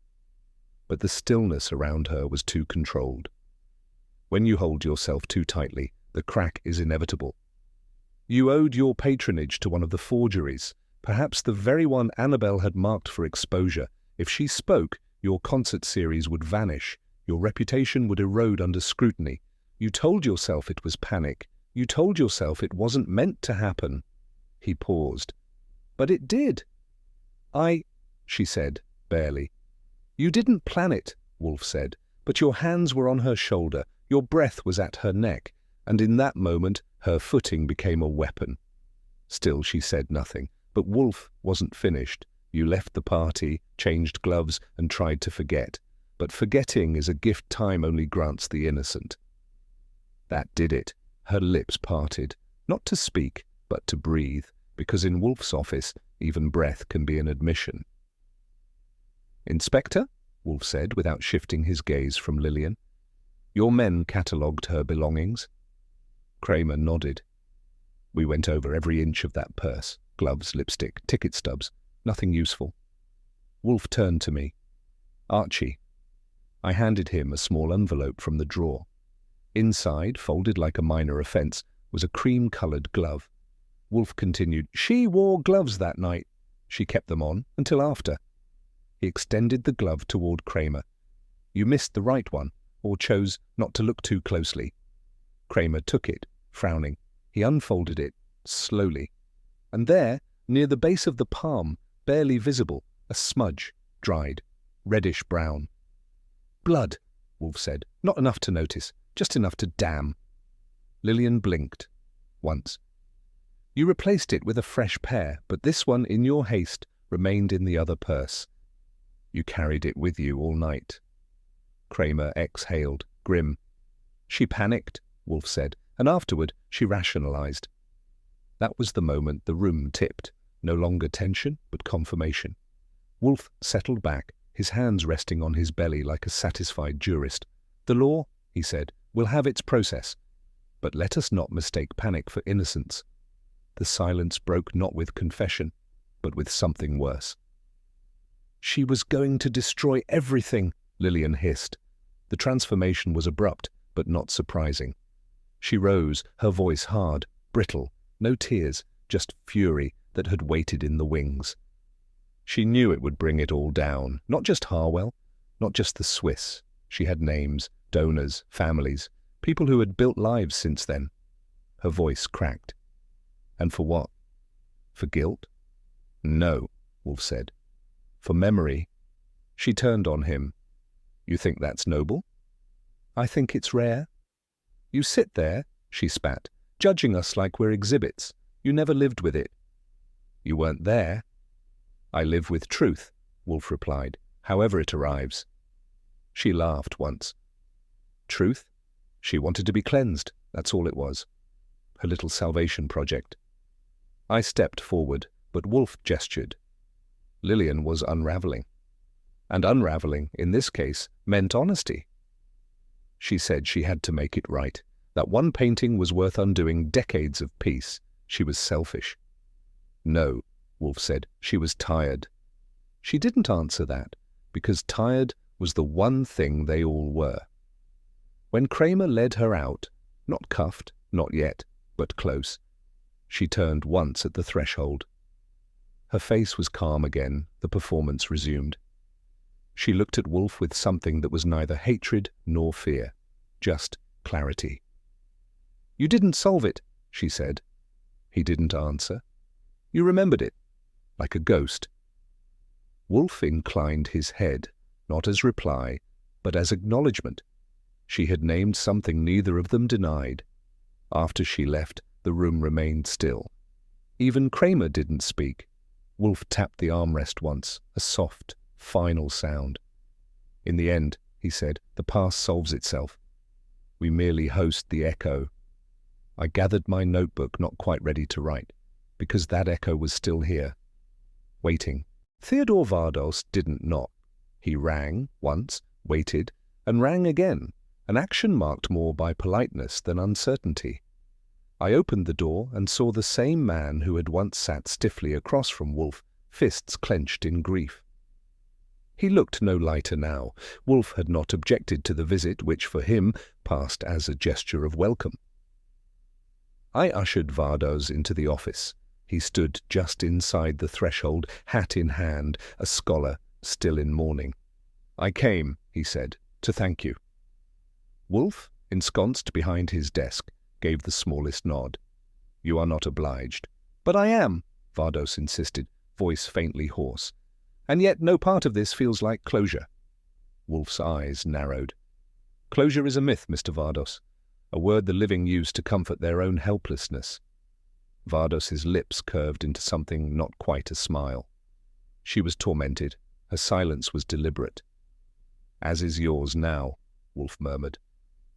But the stillness around her was too controlled. When you hold yourself too tightly, the crack is inevitable. You owed your patronage to one of the forgeries, perhaps the very one Annabel had marked for exposure. If she spoke, your concert series would vanish. Your reputation would erode under scrutiny. You told yourself it was panic. You told yourself it wasn't meant to happen. He paused. "But it did." She said, barely. "You didn't plan it," Wolfe said, "but your hands were on her shoulder, your breath was at her neck, and in that moment her footing became a weapon." Still she said nothing, but Wolfe wasn't finished. "You left the party, changed gloves, and tried to forget. But forgetting is a gift time only grants the innocent." That did it. Her lips parted, not to speak, but to breathe, because in Wolfe's office, even breath can be an admission. "Inspector," Wolfe said, without shifting his gaze from Lillian, "your men catalogued her belongings?" Kramer nodded. "We went over every inch of that purse, gloves, lipstick, ticket stubs, nothing useful." Wolfe turned to me. "Archie." I handed him a small envelope from the drawer. Inside, folded like a minor offence, was a cream-coloured glove. Wolfe continued, "She wore gloves that night. She kept them on until after." He extended the glove toward Kramer. "You missed the right one, or chose not to look too closely." Kramer took it, frowning. He unfolded it, slowly. And there, Near the base of the palm, barely visible, a smudge, dried, reddish-brown. "Blood," Wolfe said. "Not enough to notice, just enough to damn." Lillian blinked. Once. "You replaced it with a fresh pair, but this one, in your haste, remained in the other purse. You carried it with you all night." Kramer exhaled, grim. "She panicked," Wolfe said, "and afterward she rationalized." That was the moment the room tipped. No longer tension, but confirmation. Wolfe settled back, his hands resting on his belly like a satisfied jurist. "The law," he said, "will have its process. But let us not mistake panic for innocence." The silence broke not with confession, but with something worse. "She was going to destroy everything," Lillian hissed. The transformation was abrupt, but not surprising. She rose, her voice hard, brittle, no tears, just fury that had waited in the wings. She knew it would bring it all down, not just Harwell, not just the Swiss. She had names, donors, families, people who had built lives since then. Her voice cracked. "And for what? For guilt?" "No," Wolfe said. "For memory." She turned on him. "You think that's noble?" "I think it's rare." "You sit there," she spat, "judging us like we're exhibits. You never lived with it." "You weren't there." "I live with truth," Wolfe replied, "however it arrives." She laughed once. Truth? She wanted to be cleansed, that's all it was. Her little salvation project. I stepped forward, but Wolfe gestured. Lillian was unraveling. And unraveling, in this case, meant honesty. She said she had to make it right. That one painting was worth undoing decades of peace. She was selfish. "No," Wolfe said, "she was tired." She didn't answer that, because tired was the one thing they all were. When Kramer led her out, not cuffed, not yet, but close, she turned once at the threshold. Her face was calm again, the performance resumed. She looked at Wolfe with something that was neither hatred nor fear, just clarity. "You didn't solve it," she said. He didn't answer. "You remembered it, like a ghost." Wolfe inclined his head, not as reply, but as acknowledgement. She had named something neither of them denied. After she left, the room remained still. Even Kramer didn't speak. Wolfe tapped the armrest once, a soft, final sound. "In the end," he said, "the past solves itself. We merely host the echo." I gathered my notebook, not quite ready to write, because that echo was still here, waiting. Theodore Vardos didn't knock. He rang once, waited, and rang again, an action marked more by politeness than uncertainty. I opened the door and saw the same man who had once sat stiffly across from Wolfe, fists clenched in grief. He looked no lighter now. Wolfe had not objected to the visit, which for him passed as a gesture of welcome. I ushered Vardos into the office. He stood just inside the threshold, hat in hand, a scholar, still in mourning. "I came," he said, "to thank you." Wolfe, ensconced behind his desk, gave the smallest nod. "You are not obliged." "But I am," Vardos insisted, voice faintly hoarse. "And yet no part of this feels like closure." Wolfe's eyes narrowed. "Closure is a myth, Mr. Vardos, a word the living use to comfort their own helplessness." Vardos's lips curved into something not quite a smile. She was tormented. Her silence was deliberate. "As is yours now," Wolfe murmured,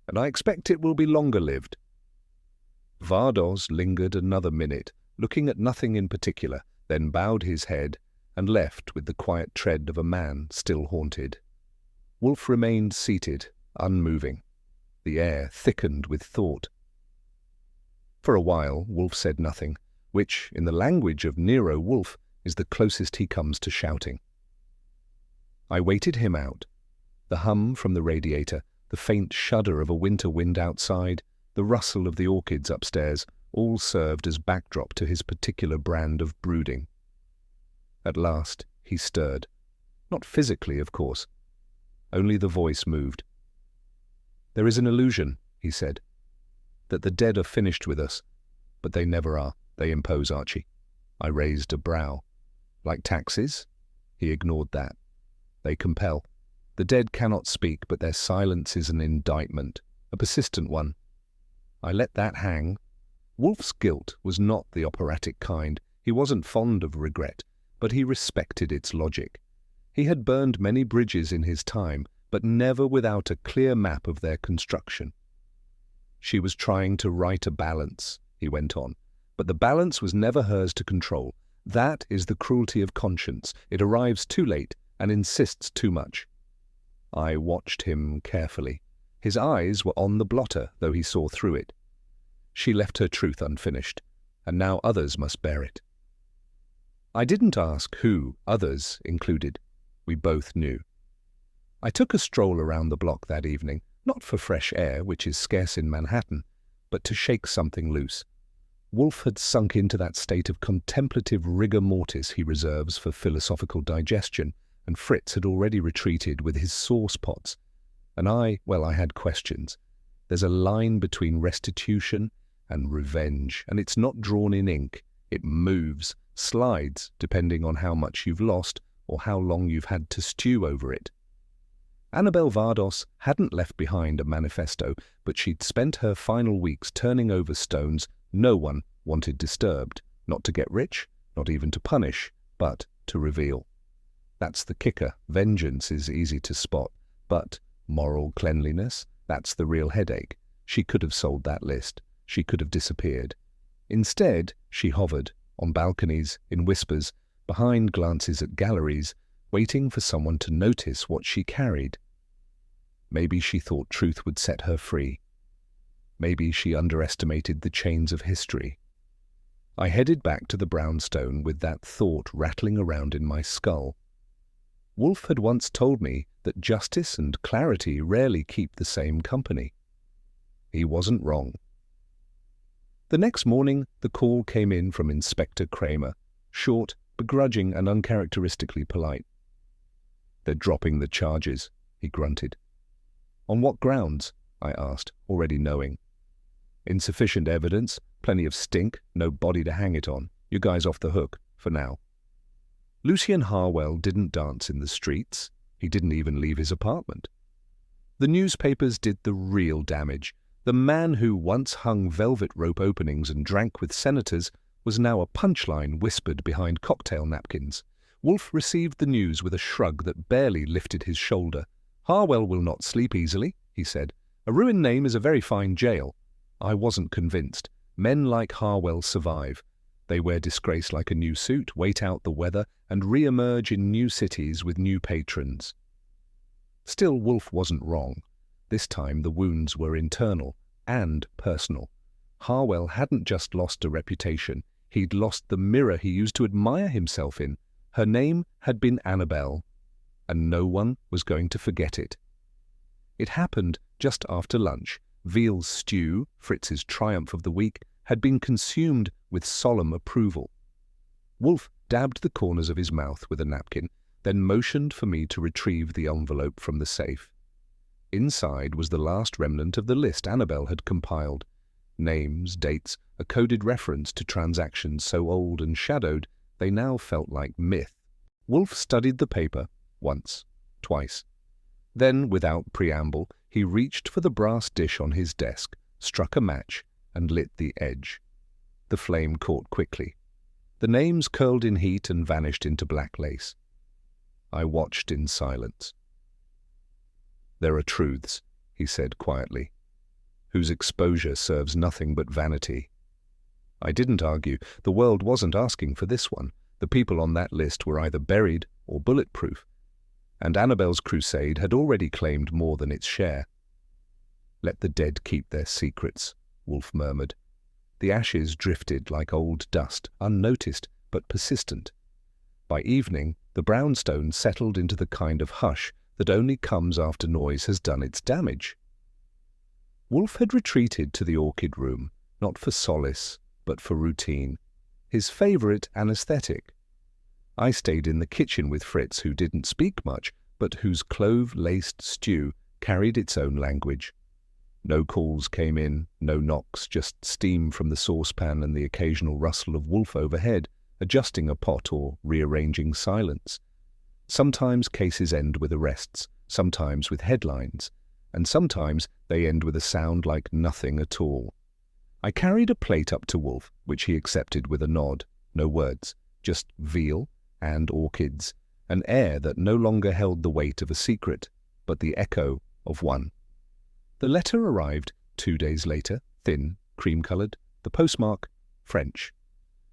"and I expect it will be longer-lived." Vardos lingered another minute, looking at nothing in particular, then bowed his head and left with the quiet tread of a man still haunted. Wolfe remained seated, unmoving. The air thickened with thought. For a while, Wolfe said nothing, which, in the language of Nero Wolfe, is the closest he comes to shouting. I waited him out. The hum from the radiator, the faint shudder of a winter wind outside, the rustle of the orchids upstairs, all served as backdrop to his particular brand of brooding. At last, he stirred. Not physically, of course. Only the voice moved. "There is an illusion," he said, "that the dead are finished with us, but they never are. They impose, Archie. I raised a brow. Like taxes? He ignored that. They compel. The dead cannot speak, but their silence is an indictment, a persistent one. I let that hang. Wolfe's guilt was not the operatic kind. He wasn't fond of regret, but he respected its logic. He had burned many bridges in his time, but never without a clear map of their construction. She was trying to right a balance, he went on, but the balance was never hers to control. That is the cruelty of conscience. It arrives too late and insists too much. I watched him carefully. His eyes were on the blotter, though he saw through it. She left her truth unfinished, and now others must bear it. I didn't ask who others included. We both knew. I took a stroll around the block that evening, not for fresh air, which is scarce in Manhattan, but to shake something loose. Wolfe had sunk into that state of contemplative rigor mortis he reserves for philosophical digestion, and Fritz had already retreated with his sauce pots. And I had questions. There's a line between restitution and revenge, and it's not drawn in ink. It moves, slides, depending on how much you've lost or how long you've had to stew over it. Annabel Vardos hadn't left behind a manifesto, but she'd spent her final weeks turning over stones no one wanted disturbed, not to get rich, not even to punish, but to reveal. That's the kicker. Vengeance is easy to spot, but moral cleanliness, that's the real headache. She could have sold that list. She could have disappeared. Instead, she hovered, on balconies, in whispers, behind glances at galleries, waiting for someone to notice what she carried. Maybe she thought truth would set her free. Maybe she underestimated the chains of history. I headed back to the brownstone with that thought rattling around in my skull. Wolfe had once told me that justice and clarity rarely keep the same company. He wasn't wrong. The next morning, the call came in from Inspector Kramer, short, begrudging, and uncharacteristically polite. "They're dropping the charges," he grunted. "On what grounds?" I asked, already knowing. "Insufficient evidence, plenty of stink, no body to hang it on. You guys off the hook, for now." Lucien Harwell didn't dance in the streets. He didn't even leave his apartment. The newspapers did the real damage. The man who once hung velvet rope openings and drank with senators was now a punchline whispered behind cocktail napkins. Wolfe received the news with a shrug that barely lifted his shoulder. "Harwell will not sleep easily," he said. "A ruined name is a very fine jail." I wasn't convinced. Men like Harwell survive. They wear disgrace like a new suit, wait out the weather, and re-emerge in new cities with new patrons. Still, Wolfe wasn't wrong. This time the wounds were internal and personal. Harwell hadn't just lost a reputation. He'd lost the mirror he used to admire himself in. Her name had been Annabel, and no one was going to forget it. It happened just after lunch. Veal stew, Fritz's triumph of the week, had been consumed with solemn approval. Wolfe dabbed the corners of his mouth with a napkin, then motioned for me to retrieve the envelope from the safe. Inside was the last remnant of the list Annabel had compiled. Names, dates, a coded reference to transactions so old and shadowed they now felt like myth. Wolfe studied the paper once, twice. Then, without preamble, he reached for the brass dish on his desk, struck a match, and lit the edge. The flame caught quickly. The names curled in heat and vanished into black lace. I watched in silence. "There are truths," he said quietly, "whose exposure serves nothing but vanity." I didn't argue. The world wasn't asking for this one. The people on that list were either buried or bulletproof, and Annabel's crusade had already claimed more than its share. "Let the dead keep their secrets," Wolfe murmured. The ashes drifted like old dust, unnoticed but persistent. By evening, the brownstone settled into the kind of hush that only comes after noise has done its damage. Wolfe had retreated to the orchid room, not for solace, but for routine, his favorite anesthetic. I stayed in the kitchen with Fritz, who didn't speak much, but whose clove-laced stew carried its own language. No calls came in, no knocks, just steam from the saucepan and the occasional rustle of Wolfe overhead, adjusting a pot or rearranging silence. Sometimes cases end with arrests, sometimes with headlines, and sometimes they end with a sound like nothing at all. I carried a plate up to Wolfe, which he accepted with a nod. No words, just veal and orchids, an air that no longer held the weight of a secret, but the echo of one. The letter arrived 2 days later, thin, cream-coloured, the postmark, French.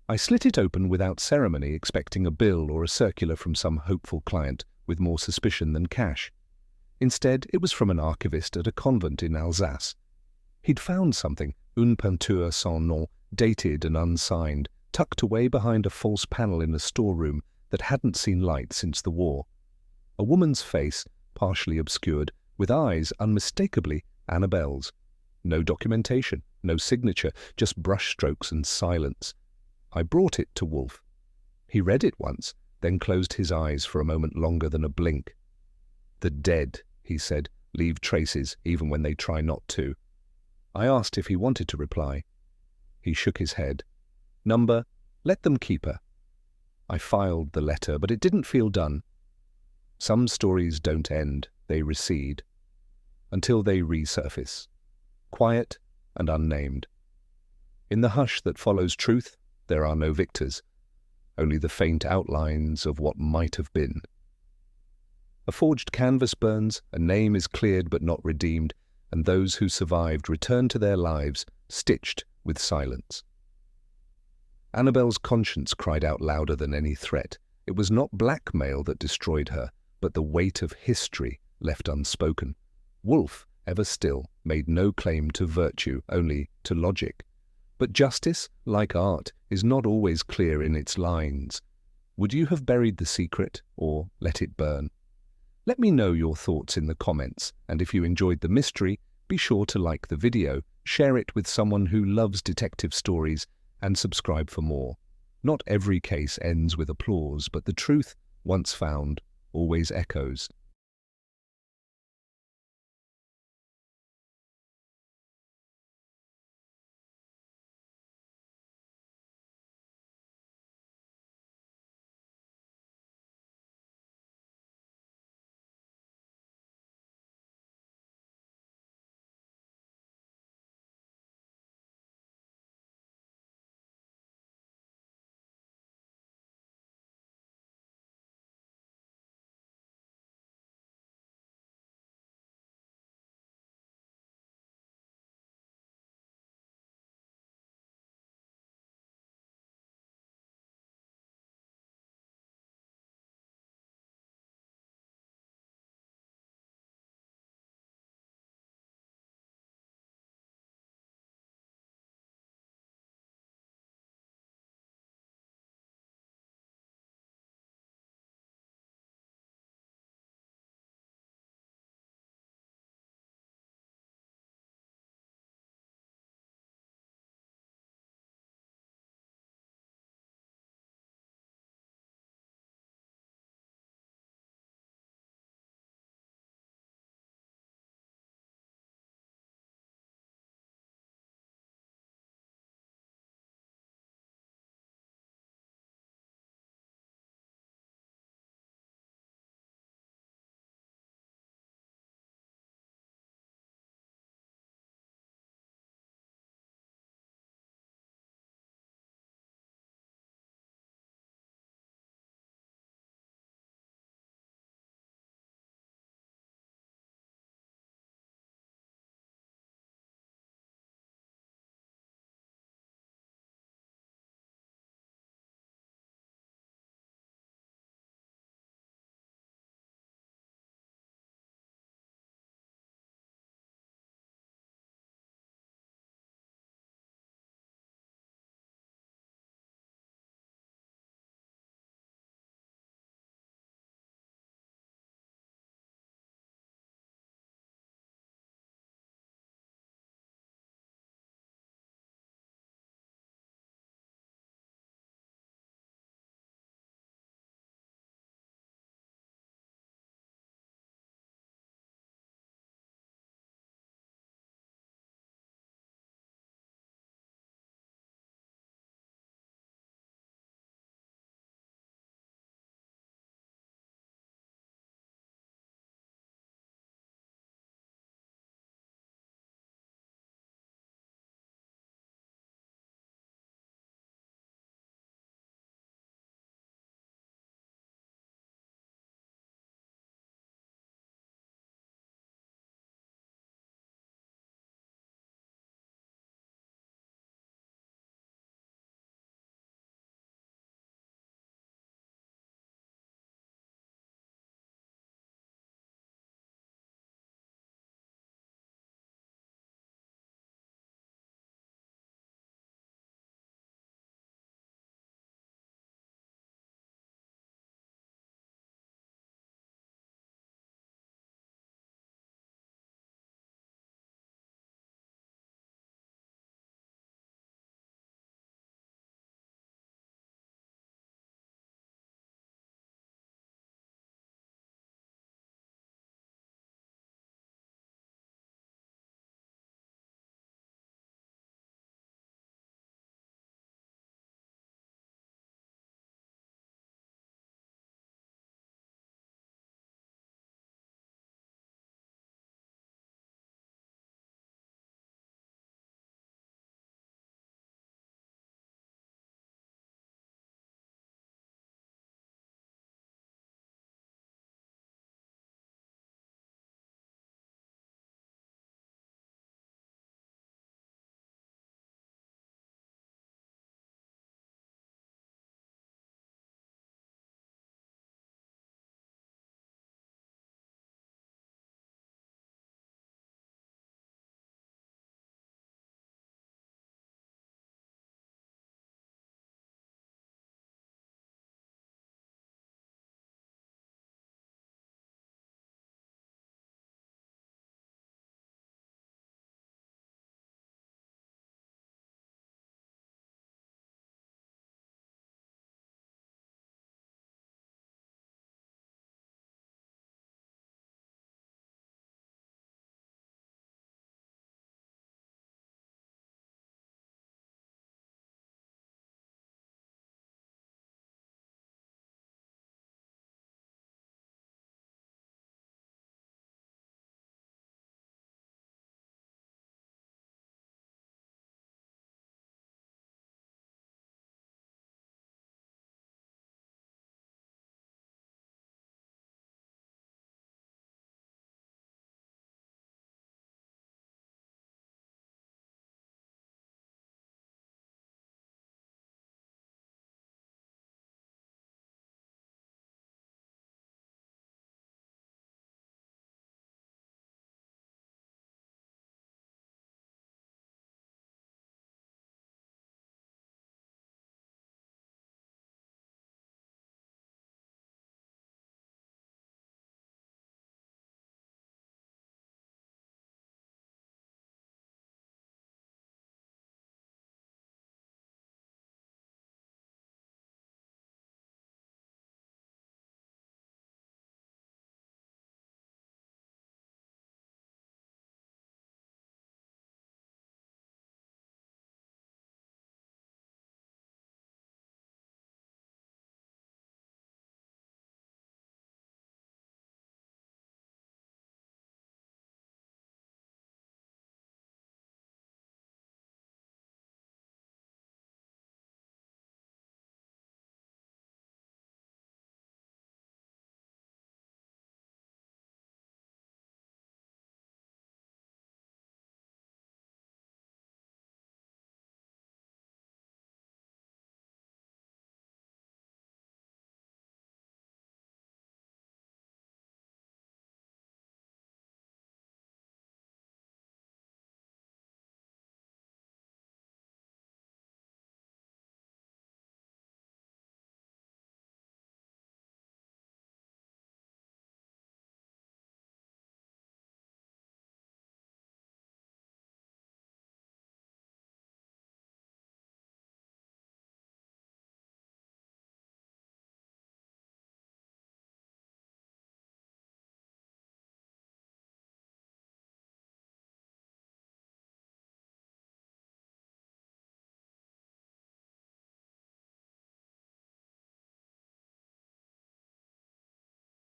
I slit it open without ceremony, expecting a bill or a circular from some hopeful client with more suspicion than cash. Instead, it was from an archivist at a convent in Alsace. He'd found something, une peinture sans nom, dated and unsigned, tucked away behind a false panel in a storeroom that hadn't seen light since the war. A woman's face, partially obscured, with eyes unmistakably Annabelle's. No documentation, no signature, just brushstrokes and silence. I brought it to Wolfe. He read it once, then closed his eyes for a moment longer than a blink. "The dead," he said, "leave traces even when they try not to." I asked if he wanted to reply. He shook his head. "Number, let them keep her." I filed the letter, but it didn't feel done. Some stories don't end, they recede, until they resurface, quiet and unnamed. In the hush that follows truth, there are no victors, only the faint outlines of what might have been. A forged canvas burns, a name is cleared but not redeemed, and those who survived return to their lives, stitched with silence. Annabelle's conscience cried out louder than any threat. It was not blackmail that destroyed her, but the weight of history left unspoken. Wolfe, ever still, made no claim to virtue, only to logic. But justice, like art, is not always clear in its lines. Would you have buried the secret, or let it burn? Let me know your thoughts in the comments, and if you enjoyed the mystery, be sure to like the video, share it with someone who loves detective stories, and subscribe for more. Not every case ends with applause, but the truth, once found, always echoes.